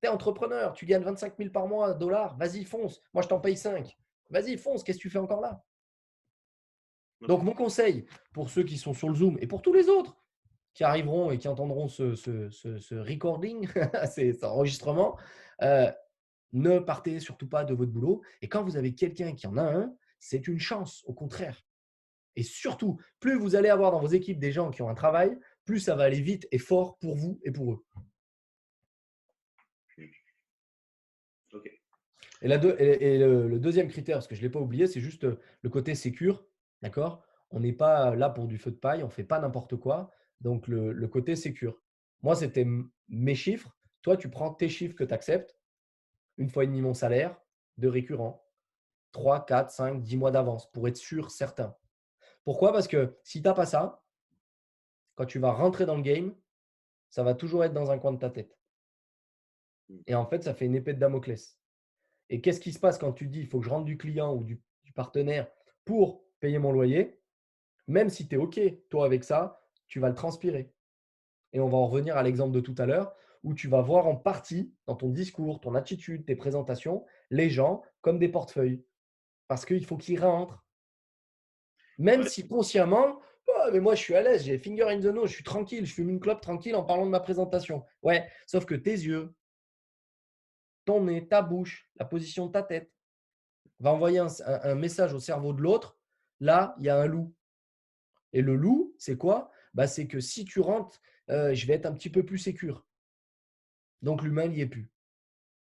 Tu es entrepreneur, tu gagnes 25 000 par mois, dollars, vas-y, fonce. Moi, je t'en paye 5. Vas-y, fonce, qu'est-ce que tu fais encore là? Donc, mon conseil pour ceux qui sont sur le Zoom et pour tous les autres qui arriveront et qui entendront ce recording, cet enregistrement, ne partez surtout pas de votre boulot. Et quand vous avez quelqu'un qui en a un, c'est une chance, au contraire. Et surtout, plus vous allez avoir dans vos équipes des gens qui ont un travail, plus ça va aller vite et fort pour vous et pour eux. Ok. Et le deuxième critère, parce que je ne l'ai pas oublié, c'est juste le côté sécure. D'accord? On n'est pas là pour du feu de paille, on ne fait pas n'importe quoi. Donc, le côté sécure. Moi, c'était mes chiffres. Toi, tu prends tes chiffres que tu acceptes, 1,5 fois mon salaire de récurrent, 3, 4, 5, 10 mois d'avance pour être sûr, certain. Pourquoi? Parce que si tu n'as pas ça, quand tu vas rentrer dans le game, ça va toujours être dans un coin de ta tête. Et en fait, ça fait une épée de Damoclès. Et qu'est-ce qui se passe quand tu dis il faut que je rentre du client ou du partenaire pour payer mon loyer? Même si tu es OK, toi, avec ça, tu vas le transpirer. Et on va en revenir à l'exemple de tout à l'heure où tu vas voir en partie dans ton discours, ton attitude, tes présentations, les gens comme des portefeuilles. Parce qu'il faut qu'ils rentrent. Même Ouais. si consciemment, oh, mais moi je suis à l'aise, j'ai finger in the nose, je suis tranquille, je fume une clope tranquille en parlant de ma présentation. Ouais, sauf que tes yeux, ton nez, ta bouche, la position de ta tête va envoyer un message au cerveau de l'autre. Là, il y a un loup. Et le loup, c'est quoi? Bah, c'est que si tu rentres, je vais être un petit peu plus sécure. Donc, l'humain, il n'y est plus.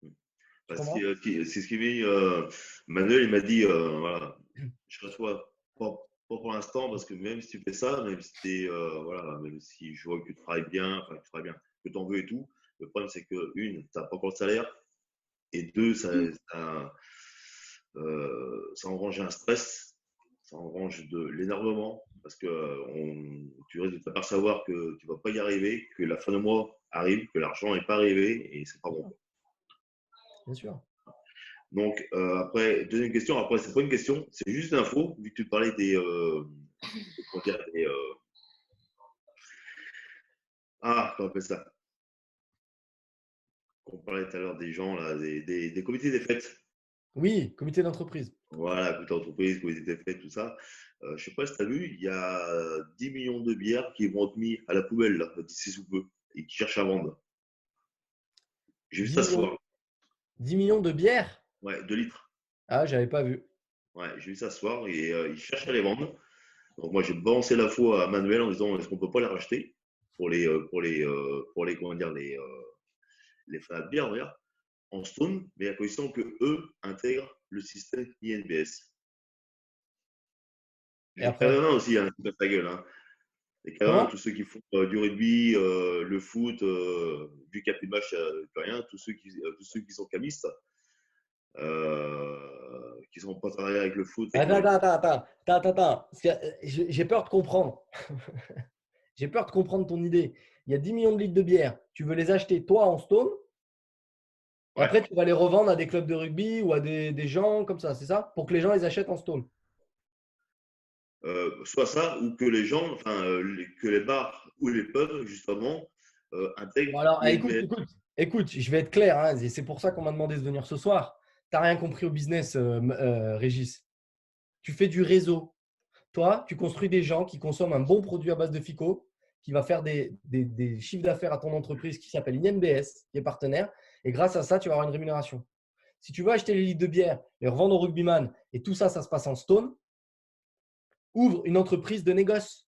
Tu Parce comprends? que c'est ce qu'il dit. Manuel, il m'a dit voilà, je reçois pas pour l'instant, parce que même si tu fais ça, même si, voilà, même si je vois que tu travailles bien, enfin, que tu travailles bien, que tu en veux et tout, le problème, c'est que, une, tu n'as pas encore le salaire, et deux, ça engrange un stress, ça engrange de l'énervement, parce que tu risques de t'apercevoir que tu ne vas pas y arriver, que la fin de mois arrive, que l'argent n'est pas arrivé, et c'est pas bon. Bien sûr. Donc, après, deuxième question. Après, c'est pas une question, c'est juste une info, vu que tu parlais comment dire, comment on appelle ça? On parlait tout à l'heure des gens, là, des comités des fêtes. Oui, comité d'entreprise. Voilà, comité d'entreprise, comité des fêtes, tout ça. Je ne sais pas si tu as vu, il y a 10 millions de bières qui vont être mis à la poubelle, là, d'ici sous peu, et qui cherchent à vendre. J'ai vu 10 ça ce millions, soir. 10 millions de bières? Ouais, 2 litres. Ah, je n'avais pas vu. Ouais, j'ai vu ça ce soir, et ils cherchent à les vendre. Donc moi, j'ai balancé la fois à Manuel en disant, est-ce qu'on peut pas les racheter comment dire, les fans de bière, on va dire, en stone, mais à condition que eux intègrent le système INBS. Et Les après? Canadiens aussi, hein, qui battent la gueule. Hein. Les Canadiens, Comment? tous ceux qui font du rugby, le foot, vu qu'il n'y a plus de match, plus rien, tous ceux qui sont camistes, qui sont en partenariat avec le foot et Attends, que attends, attends, attends, attends, attends. Parce que, j'ai peur de comprendre. J'ai peur de comprendre ton idée. Il y a 10 millions de litres de bière. Tu veux les acheter toi en stone et ouais, après tu vas les revendre à des clubs de rugby ou à des gens comme ça, c'est ça? Pour que les gens les achètent en stone. soit ça, ou que les gens, enfin, que les bars ou les pubs, justement, intègrent Bon alors, écoute, l'INBS. écoute, écoute, je vais être clair, hein, et c'est pour ça qu'on m'a demandé de venir ce soir. Tu n'as rien compris au business, Régis. Tu fais du réseau. Toi, tu construis des gens qui consomment un bon produit à base de FICO, qui va faire des chiffres d'affaires à ton entreprise qui s'appelle une INBS, qui est partenaire. Et grâce à ça, tu vas avoir une rémunération. Si tu veux acheter les litres de bière, les revendre au rugbyman, et tout ça, ça se passe en stone, ouvre une entreprise de négoce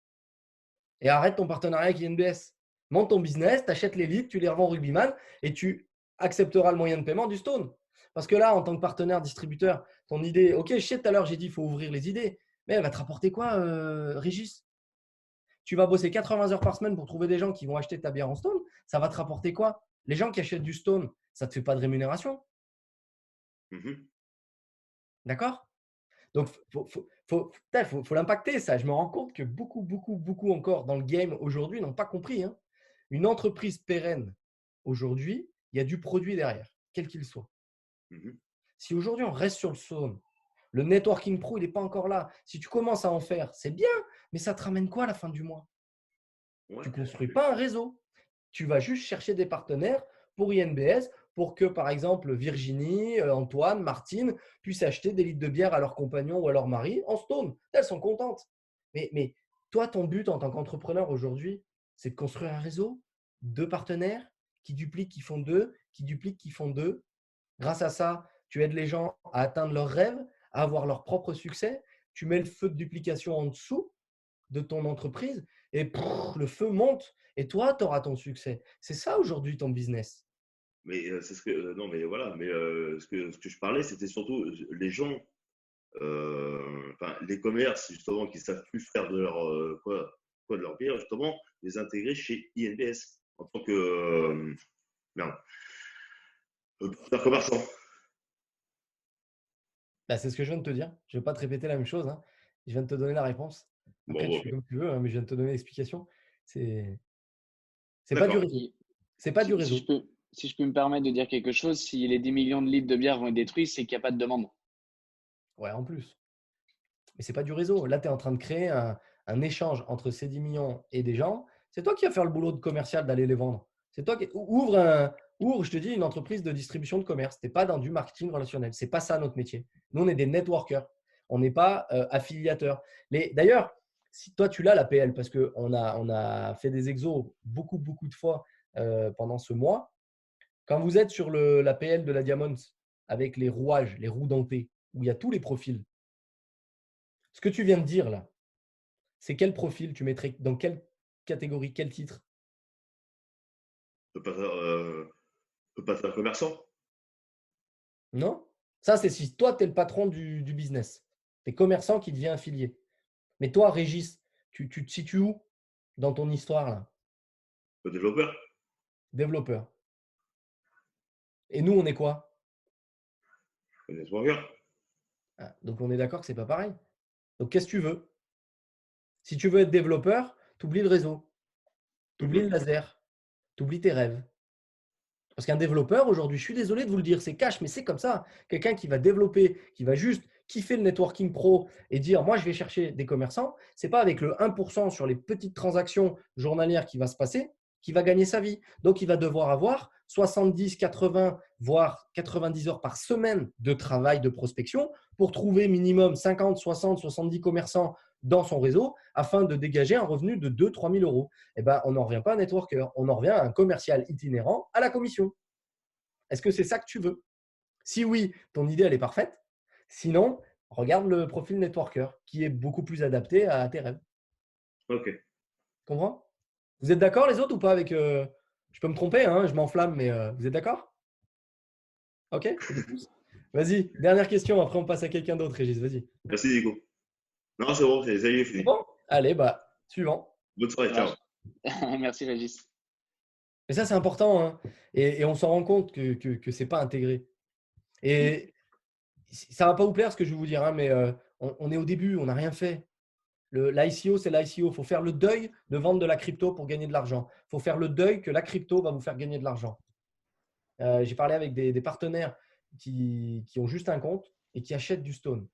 et arrête ton partenariat avec INBS. Monte ton business, tu achètes les litres, tu les revends au rugbyman et tu acceptera le moyen de paiement du Stone. Parce que là, en tant que partenaire distributeur, ton idée, ok, je sais tout à l'heure, j'ai dit il faut ouvrir les idées, mais elle va te rapporter quoi, Régis? Tu vas bosser 80 heures par semaine pour trouver des gens qui vont acheter ta bière en Stone, ça va te rapporter quoi? Les gens qui achètent du Stone, ça ne te fait pas de rémunération. Mhm. D'accord? Donc, faut l'impacter, ça. Je me rends compte que beaucoup encore dans le game aujourd'hui n'ont pas compris. Hein. Une entreprise pérenne, aujourd'hui, il y a du produit derrière, quel qu'il soit. Mhm. Si aujourd'hui on reste sur le Stone, le networking pro, il n'est pas encore là. Si tu commences à en faire, c'est bien, mais ça te ramène quoi à la fin du mois? Ouais. Tu ne construis pas un réseau. Tu vas juste chercher des partenaires pour INBS pour que, par exemple, Virginie, Antoine, Martine puissent acheter des litres de bière à leurs compagnons ou à leur mari en Stone. Elles sont contentes. Mais toi, ton but en tant qu'entrepreneur aujourd'hui, c'est de construire un réseau, deux partenaires qui dupliquent, qui font deux, qui dupliquent, qui font deux. Grâce à ça, tu aides les gens à atteindre leurs rêves, à avoir leur propre succès. Tu mets le feu de duplication en dessous de ton entreprise et le feu monte et toi, tu auras ton succès. C'est ça aujourd'hui ton business. Mais c'est ce que non mais voilà mais ce que je parlais c'était surtout les gens enfin les commerces justement qui savent plus faire de leur quoi de leur bière justement les intégrer chez INBS en tant que merde partenaire commerçant. Bah, c'est ce que je viens de te dire. Je ne vais pas te répéter la même chose. Hein. Je viens de te donner la réponse. Après, tu Bon, fais ok. comme tu veux, hein, mais je viens de te donner l'explication. C'est pas du D'accord. réseau. Et C'est pas du réseau. si je peux me permettre de dire quelque chose, si les 10 millions de litres de bière vont être détruits, c'est qu'il n'y a pas de demande. Ouais, en plus. Mais c'est pas du réseau. Là, tu es en train de créer un échange entre ces 10 millions et des gens. C'est toi qui vas faire le boulot de commercial d'aller les vendre. C'est toi qui ouvre, je te dis, une entreprise de distribution de commerce. Tu n'es pas dans du marketing relationnel. C'est pas ça notre métier. Nous, on est des networkers. On n'est pas affiliateurs. D'ailleurs, si toi, tu l'as la PL, parce qu'on a fait des exos beaucoup de fois pendant ce mois. Quand vous êtes sur la PL de la Diamond avec les rouages, les roues dentées, où il y a tous les profils, ce que tu viens de dire là, c'est quel profil tu mettrais dans quelle catégorie, quel titre? Peut pas faire commerçant. Non? Ça, c'est si toi, tu es le patron du business. Tu es commerçant qui devient affilié. Mais toi, Régis, tu te situes où dans ton histoire là? Développeur. Développeur. Et nous, on est quoi? Networker. Ah, donc, on est d'accord que ce n'est pas pareil. Donc, qu'est-ce que tu veux? Si tu veux être développeur, tu oublies le réseau, tu oublies le laser, tu oublies tes rêves. Parce qu'un développeur, aujourd'hui, je suis désolé de vous le dire, c'est cash, mais c'est comme ça. Quelqu'un qui va développer, qui va juste kiffer le networking pro et dire, moi, je vais chercher des commerçants, ce n'est pas avec le 1% sur les petites transactions journalières qui va se passer, qui va gagner sa vie. Donc, il va devoir avoir 70, 80, voire 90 heures par semaine de travail de prospection pour trouver minimum 50, 60, 70 commerçants dans son réseau afin de dégager un revenu de 2 000 – 3 000 euros. Eh ben, on n'en revient pas à un networker, on en revient à un commercial itinérant à la commission. Est-ce que c'est ça que tu veux? Si oui, ton idée, elle est parfaite. Sinon, regarde le profil networker qui est beaucoup plus adapté à tes rêves. Ok. Comprends? Vous êtes d'accord les autres ou pas avec je peux me tromper, hein, je m'enflamme, mais vous êtes d'accord? Ok? Vas-y, dernière question, après on passe à quelqu'un d'autre, Régis, vas-y. Merci Nico. Non, c'est bon, ça y est, C'est fini. bon? Allez, suivant. Bonne soirée, Ça ciao. marche. Merci Régis. Et ça, c'est important. Hein. Et on s'en rend compte que ce n'est pas intégré. Et ça ne va pas vous plaire ce que je vais vous dire, hein, mais on est au début, on n'a rien fait. L'ICO, c'est l'ICO. Il faut faire le deuil de vendre de la crypto pour gagner de l'argent. Il faut faire le deuil que la crypto va vous faire gagner de l'argent. J'ai parlé avec des partenaires qui ont juste un compte et qui achètent du Stone.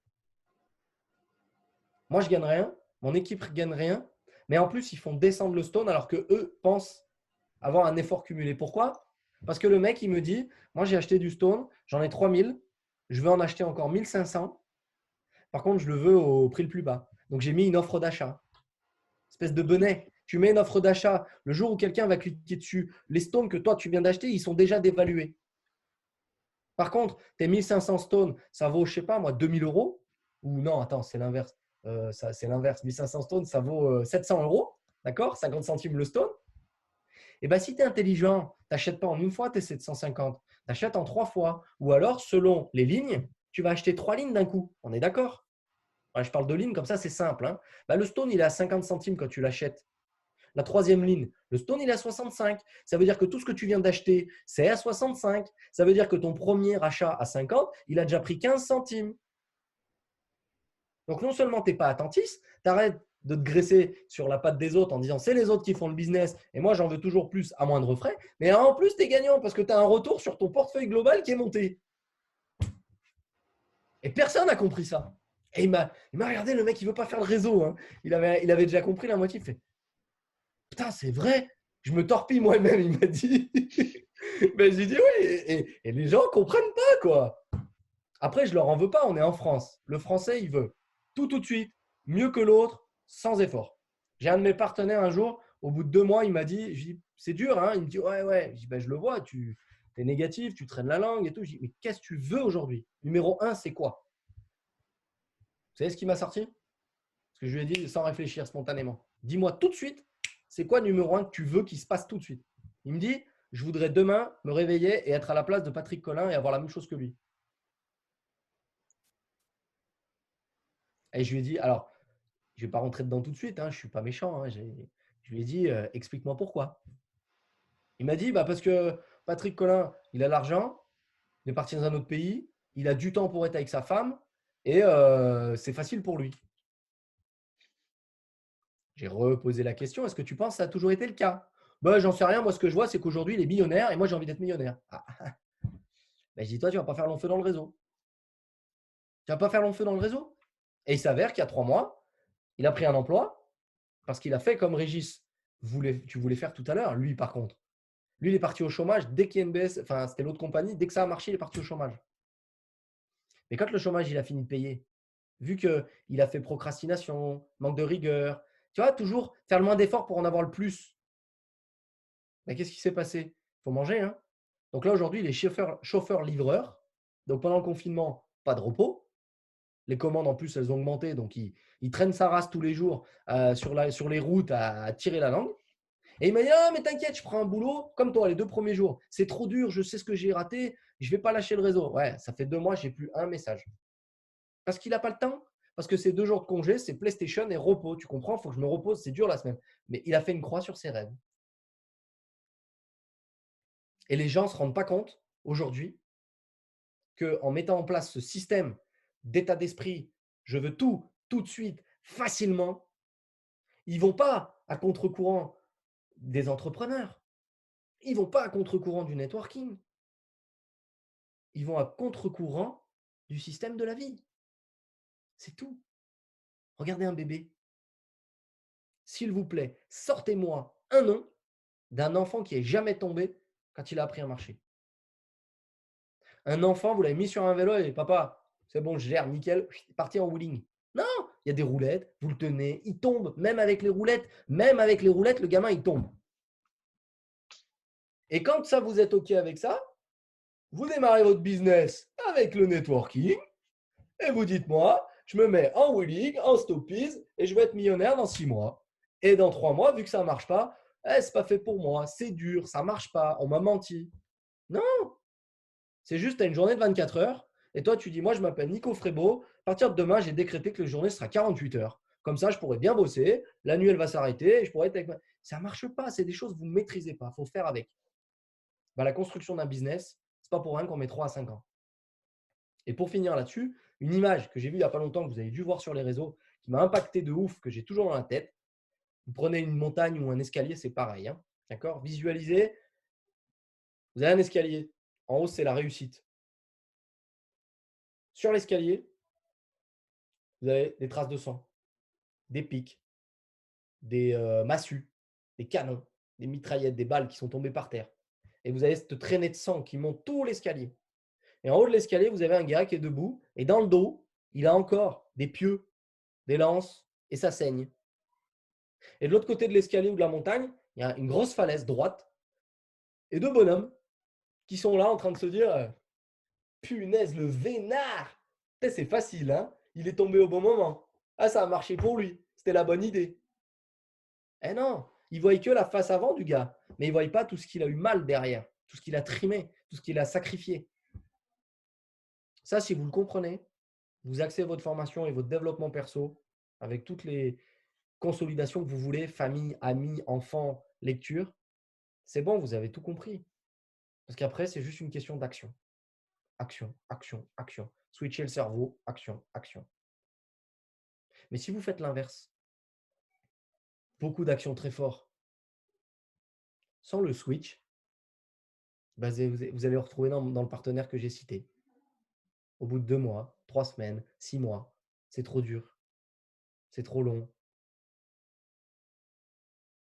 Moi, je ne gagne rien. Mon équipe ne gagne rien. Mais en plus, ils font descendre le Stone alors qu'eux pensent avoir un effort cumulé. Pourquoi? Parce que le mec, il me dit, moi, j'ai acheté du Stone, j'en ai 3000, je veux en acheter encore 1500. Par contre, je le veux au prix le plus bas. Donc, j'ai mis une offre d'achat. Espèce de benet. Tu mets une offre d'achat. Le jour où quelqu'un va cliquer dessus, les stones que toi, tu viens d'acheter, ils sont déjà dévalués. Par contre, tes 1500 stones, ça vaut, je ne sais pas moi, 2000 euros. Ou non, attends, c'est l'inverse. C'est l'inverse. 1500 stones, ça vaut 700 euros. D'accord? 50 centimes le stone. Et bien, si tu es intelligent, tu n'achètes pas en une fois tes 750. Tu achètes en 3 fois. Ou alors, selon les lignes, tu vas acheter 3 lignes d'un coup. On est d'accord? Ouais, je parle de lignes, comme ça, c'est simple. Hein. Bah, le stone, il est à 50 centimes quand tu l'achètes. La troisième ligne, le stone, il est à 65. Ça veut dire que tout ce que tu viens d'acheter, c'est à 65. Ça veut dire que ton premier achat à 50, il a déjà pris 15 centimes. Donc, non seulement tu n'es pas attentiste, tu arrêtes de te graisser sur la patte des autres en disant c'est les autres qui font le business et moi, j'en veux toujours plus à moindre frais. Mais en plus, tu es gagnant parce que tu as un retour sur ton portefeuille global qui est monté. Et personne n'a compris ça. Et il m'a regardé, le mec, il ne veut pas faire le réseau. Hein. Il avait déjà compris la moitié. Il fait putain, c'est vrai. Je me torpille moi-même, il m'a dit. Mais j'ai dit oui. Et les gens ne comprennent pas, quoi. Après, je ne leur en veux pas. On est en France. Le français, il veut tout de suite, mieux que l'autre, sans effort. J'ai un de mes partenaires un jour, au bout de 2 mois, il m'a dit, je dis, c'est dur, hein. Il me dit, ouais. Je dis, ben, je le vois, tu es négatif, tu traînes la langue et tout. Je dis, mais qu'est-ce que tu veux aujourd'hui? Numéro 1, c'est quoi? Vous savez ce qu'il m'a sorti? Parce que je lui ai dit sans réfléchir spontanément. Dis-moi tout de suite, c'est quoi numéro 1 que tu veux qu'il se passe tout de suite? Il me dit, je voudrais demain me réveiller et être à la place de Patrick Collin et avoir la même chose que lui. Et je lui ai dit, alors, je ne vais pas rentrer dedans tout de suite, hein, je ne suis pas méchant. Hein, je lui ai dit, explique-moi pourquoi. Il m'a dit, parce que Patrick Collin, il a l'argent, il est parti dans un autre pays, il a du temps pour être avec sa femme et c'est facile pour lui. J'ai reposé la question, est-ce que tu penses que ça a toujours été le cas? J'en sais rien, moi ce que je vois, c'est qu'aujourd'hui, il est millionnaire et moi j'ai envie d'être millionnaire. Je dis, toi, tu ne vas pas faire long feu dans le réseau. Tu ne vas pas faire long feu dans le réseau. Et il s'avère qu'il y a 3 mois, il a pris un emploi parce qu'il a fait comme Régis, tu voulais faire tout à l'heure. Lui, par contre, lui, il est parti au chômage dès qu'il y a NBS, enfin, c'était l'autre compagnie, dès que ça a marché, il est parti au chômage. Mais quand le chômage, il a fini de payer, vu qu'il a fait procrastination, manque de rigueur, tu vois, toujours faire le moins d'efforts pour en avoir le plus. Mais qu'est-ce qui s'est passé? Il faut manger. Hein. Donc là, aujourd'hui, il est chauffeur-livreur. Donc pendant le confinement, pas de repos. Les commandes, en plus, elles ont augmenté. Donc, il traîne sa race tous les jours sur les routes à tirer la langue. Et il m'a dit, ah, mais t'inquiète, je prends un boulot comme toi les 2 premiers jours. C'est trop dur, je sais ce que j'ai raté, je ne vais pas lâcher le réseau. Ouais, ça fait 2 mois, je n'ai plus un message. Parce qu'il n'a pas le temps. Parce que ces 2 jours de congé, c'est PlayStation et repos. Tu comprends? Il faut que je me repose, c'est dur la semaine. Mais il a fait une croix sur ses rêves. Et les gens ne se rendent pas compte aujourd'hui qu'en mettant en place ce système d'état d'esprit, je veux tout de suite, facilement, ils ne vont pas à contre-courant des entrepreneurs. Ils ne vont pas à contre-courant du networking. Ils vont à contre-courant du système de la vie. C'est tout. Regardez un bébé. S'il vous plaît, sortez-moi un nom d'un enfant qui n'est jamais tombé quand il a appris à marcher. Un enfant, vous l'avez mis sur un vélo et papa, c'est bon, je gère, nickel, parti en wheeling. Non, il y a des roulettes, vous le tenez, il tombe, même avec les roulettes, le gamin, il tombe. Et quand ça, vous êtes OK avec ça, vous démarrez votre business avec le networking et vous dites, moi, je me mets en wheeling, en stoppies et je vais être millionnaire dans 6 mois. Et dans 3 mois, vu que ça ne marche pas, c'est pas fait pour moi, c'est dur, ça ne marche pas, on m'a menti. Non, c'est juste, tu as une journée de 24 heures et toi, tu dis, moi, je m'appelle Nico Frébeau. À partir de demain, j'ai décrété que la journée sera 48 heures. Comme ça, je pourrais bien bosser. La nuit, elle va s'arrêter et je pourrais être avec Ça ne marche pas. C'est des choses que vous ne maîtrisez pas. Il faut faire avec. La construction d'un business, ce n'est pas pour rien qu'on met 3 à 5 ans. Et pour finir là-dessus, une image que j'ai vue il n'y a pas longtemps, que vous avez dû voir sur les réseaux, qui m'a impacté de ouf, que j'ai toujours dans la tête. Vous prenez une montagne ou un escalier, c'est pareil. Hein. D'accord? Visualisez. Vous avez un escalier. En haut, c'est la réussite. Sur l'escalier, vous avez des traces de sang, des pics, des massues, des canons, des mitraillettes, des balles qui sont tombées par terre. Et vous avez cette traînée de sang qui monte tout l'escalier. Et en haut de l'escalier, vous avez un gars qui est debout. Et dans le dos, il a encore des pieux, des lances, et ça saigne. Et de l'autre côté de l'escalier ou de la montagne, il y a une grosse falaise droite et 2 bonhommes qui sont là en train de se dire punaise, le vénard! C'est facile, hein? Il est tombé au bon moment. Ah, ça a marché pour lui. C'était la bonne idée. Eh non, il ne voit que la face avant du gars, mais il ne voit pas tout ce qu'il a eu mal derrière. tout ce qu'il a trimé, tout ce qu'il a sacrifié. Ça, si vous le comprenez, vous axez votre formation et votre développement perso avec toutes les consolidations que vous voulez, famille, amis, enfants, lecture, c'est bon, vous avez tout compris. Parce qu'après, c'est juste une question d'action. Action, action, action. Switcher le cerveau, action, action. Mais si vous faites l'inverse, beaucoup d'actions très fortes, sans le switch, bah, vous allez vous retrouver dans le partenaire que j'ai cité. Au bout de 2 mois, 3 semaines, 6 mois, c'est trop dur, c'est trop long.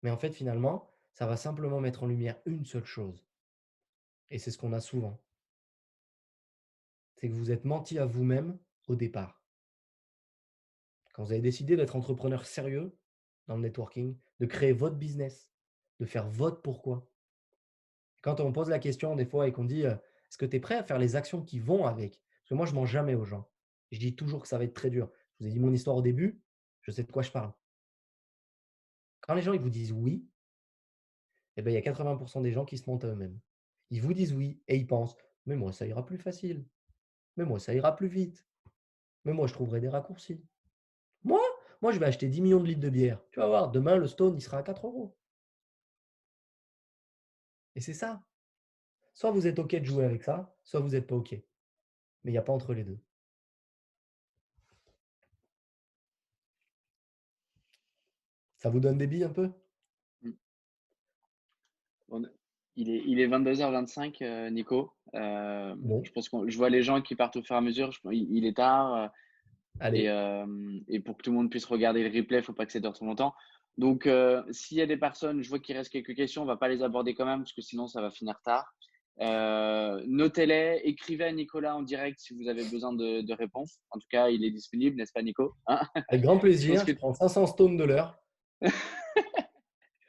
Mais en fait, finalement, ça va simplement mettre en lumière une seule chose. Et c'est ce qu'on a souvent. C'est que vous êtes menti à vous-même au départ. Quand vous avez décidé d'être entrepreneur sérieux dans le networking, de créer votre business, de faire votre pourquoi. Quand on me pose la question des fois et qu'on dit est-ce que tu es prêt à faire les actions qui vont avec? Parce que moi, je ne mens jamais aux gens. Je dis toujours que ça va être très dur. Je vous ai dit mon histoire au début, je sais de quoi je parle. Quand les gens ils vous disent oui, eh ben, il y a 80% des gens qui se mentent à eux-mêmes. Ils vous disent oui et ils pensent mais moi, ça ira plus facile. Mais moi, ça ira plus vite. Mais moi, je trouverai des raccourcis. Moi, je vais acheter 10 millions de litres de bière. Tu vas voir, demain, le Stone, il sera à 4 euros. Et c'est ça. Soit vous êtes OK de jouer avec ça, soit vous n'êtes pas OK. Mais il n'y a pas entre les deux. Ça vous donne des billes un peu? Il est 22h25, Nico. Bon. Je pense je vois les gens qui partent au fur et à mesure. Il est tard. Allez. Et pour que tout le monde puisse regarder le replay, il ne faut pas que ça dure trop longtemps. Donc, s'il y a des personnes, je vois qu'il reste quelques questions, on ne va pas les aborder quand même parce que sinon, ça va finir tard. Notez-les, écrivez à Nicolas en direct si vous avez besoin de réponses. En tout cas, il est disponible, n'est-ce pas, Nico? Avec grand plaisir. que... Je prends 500 stones de l'heure.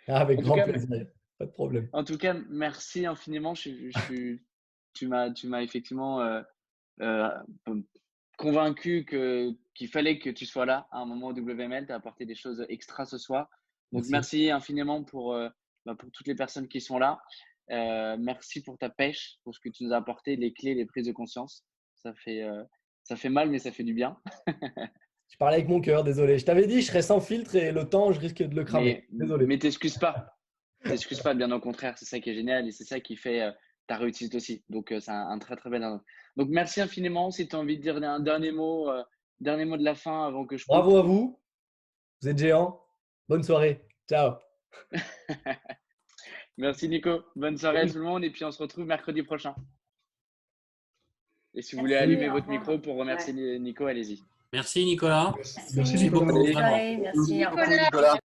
Avec grand plaisir. Pas de problème. En tout cas, merci infiniment. Tu m'as effectivement convaincu qu'il fallait que tu sois là à un moment au WML. Tu as apporté des choses extra ce soir. Donc, merci infiniment pour toutes les personnes qui sont là. Merci pour ta pêche, pour ce que tu nous as apporté, les clés, les prises de conscience. Ça fait mal, mais ça fait du bien. Je parlais avec mon cœur, désolé. Je t'avais dit, je serais sans filtre et le temps, je risque de le cramer. Désolé. Mais t'excuses pas. T'excuses pas, bien au contraire. C'est ça qui est génial et c'est ça qui fait ta réussite aussi. Donc, c'est un très, très bel endroit. Donc, merci infiniment. Si tu as envie de dire un dernier mot de la fin avant que je… Bravo à vous. Vous êtes géants. Bonne soirée. Ciao. Merci, Nico. Bonne soirée à tout le monde. Et puis, on se retrouve mercredi prochain. Et si vous voulez allumer votre micro pour remercier Nico, allez-y. Merci, Nicolas. Merci beaucoup. Merci, Nicolas.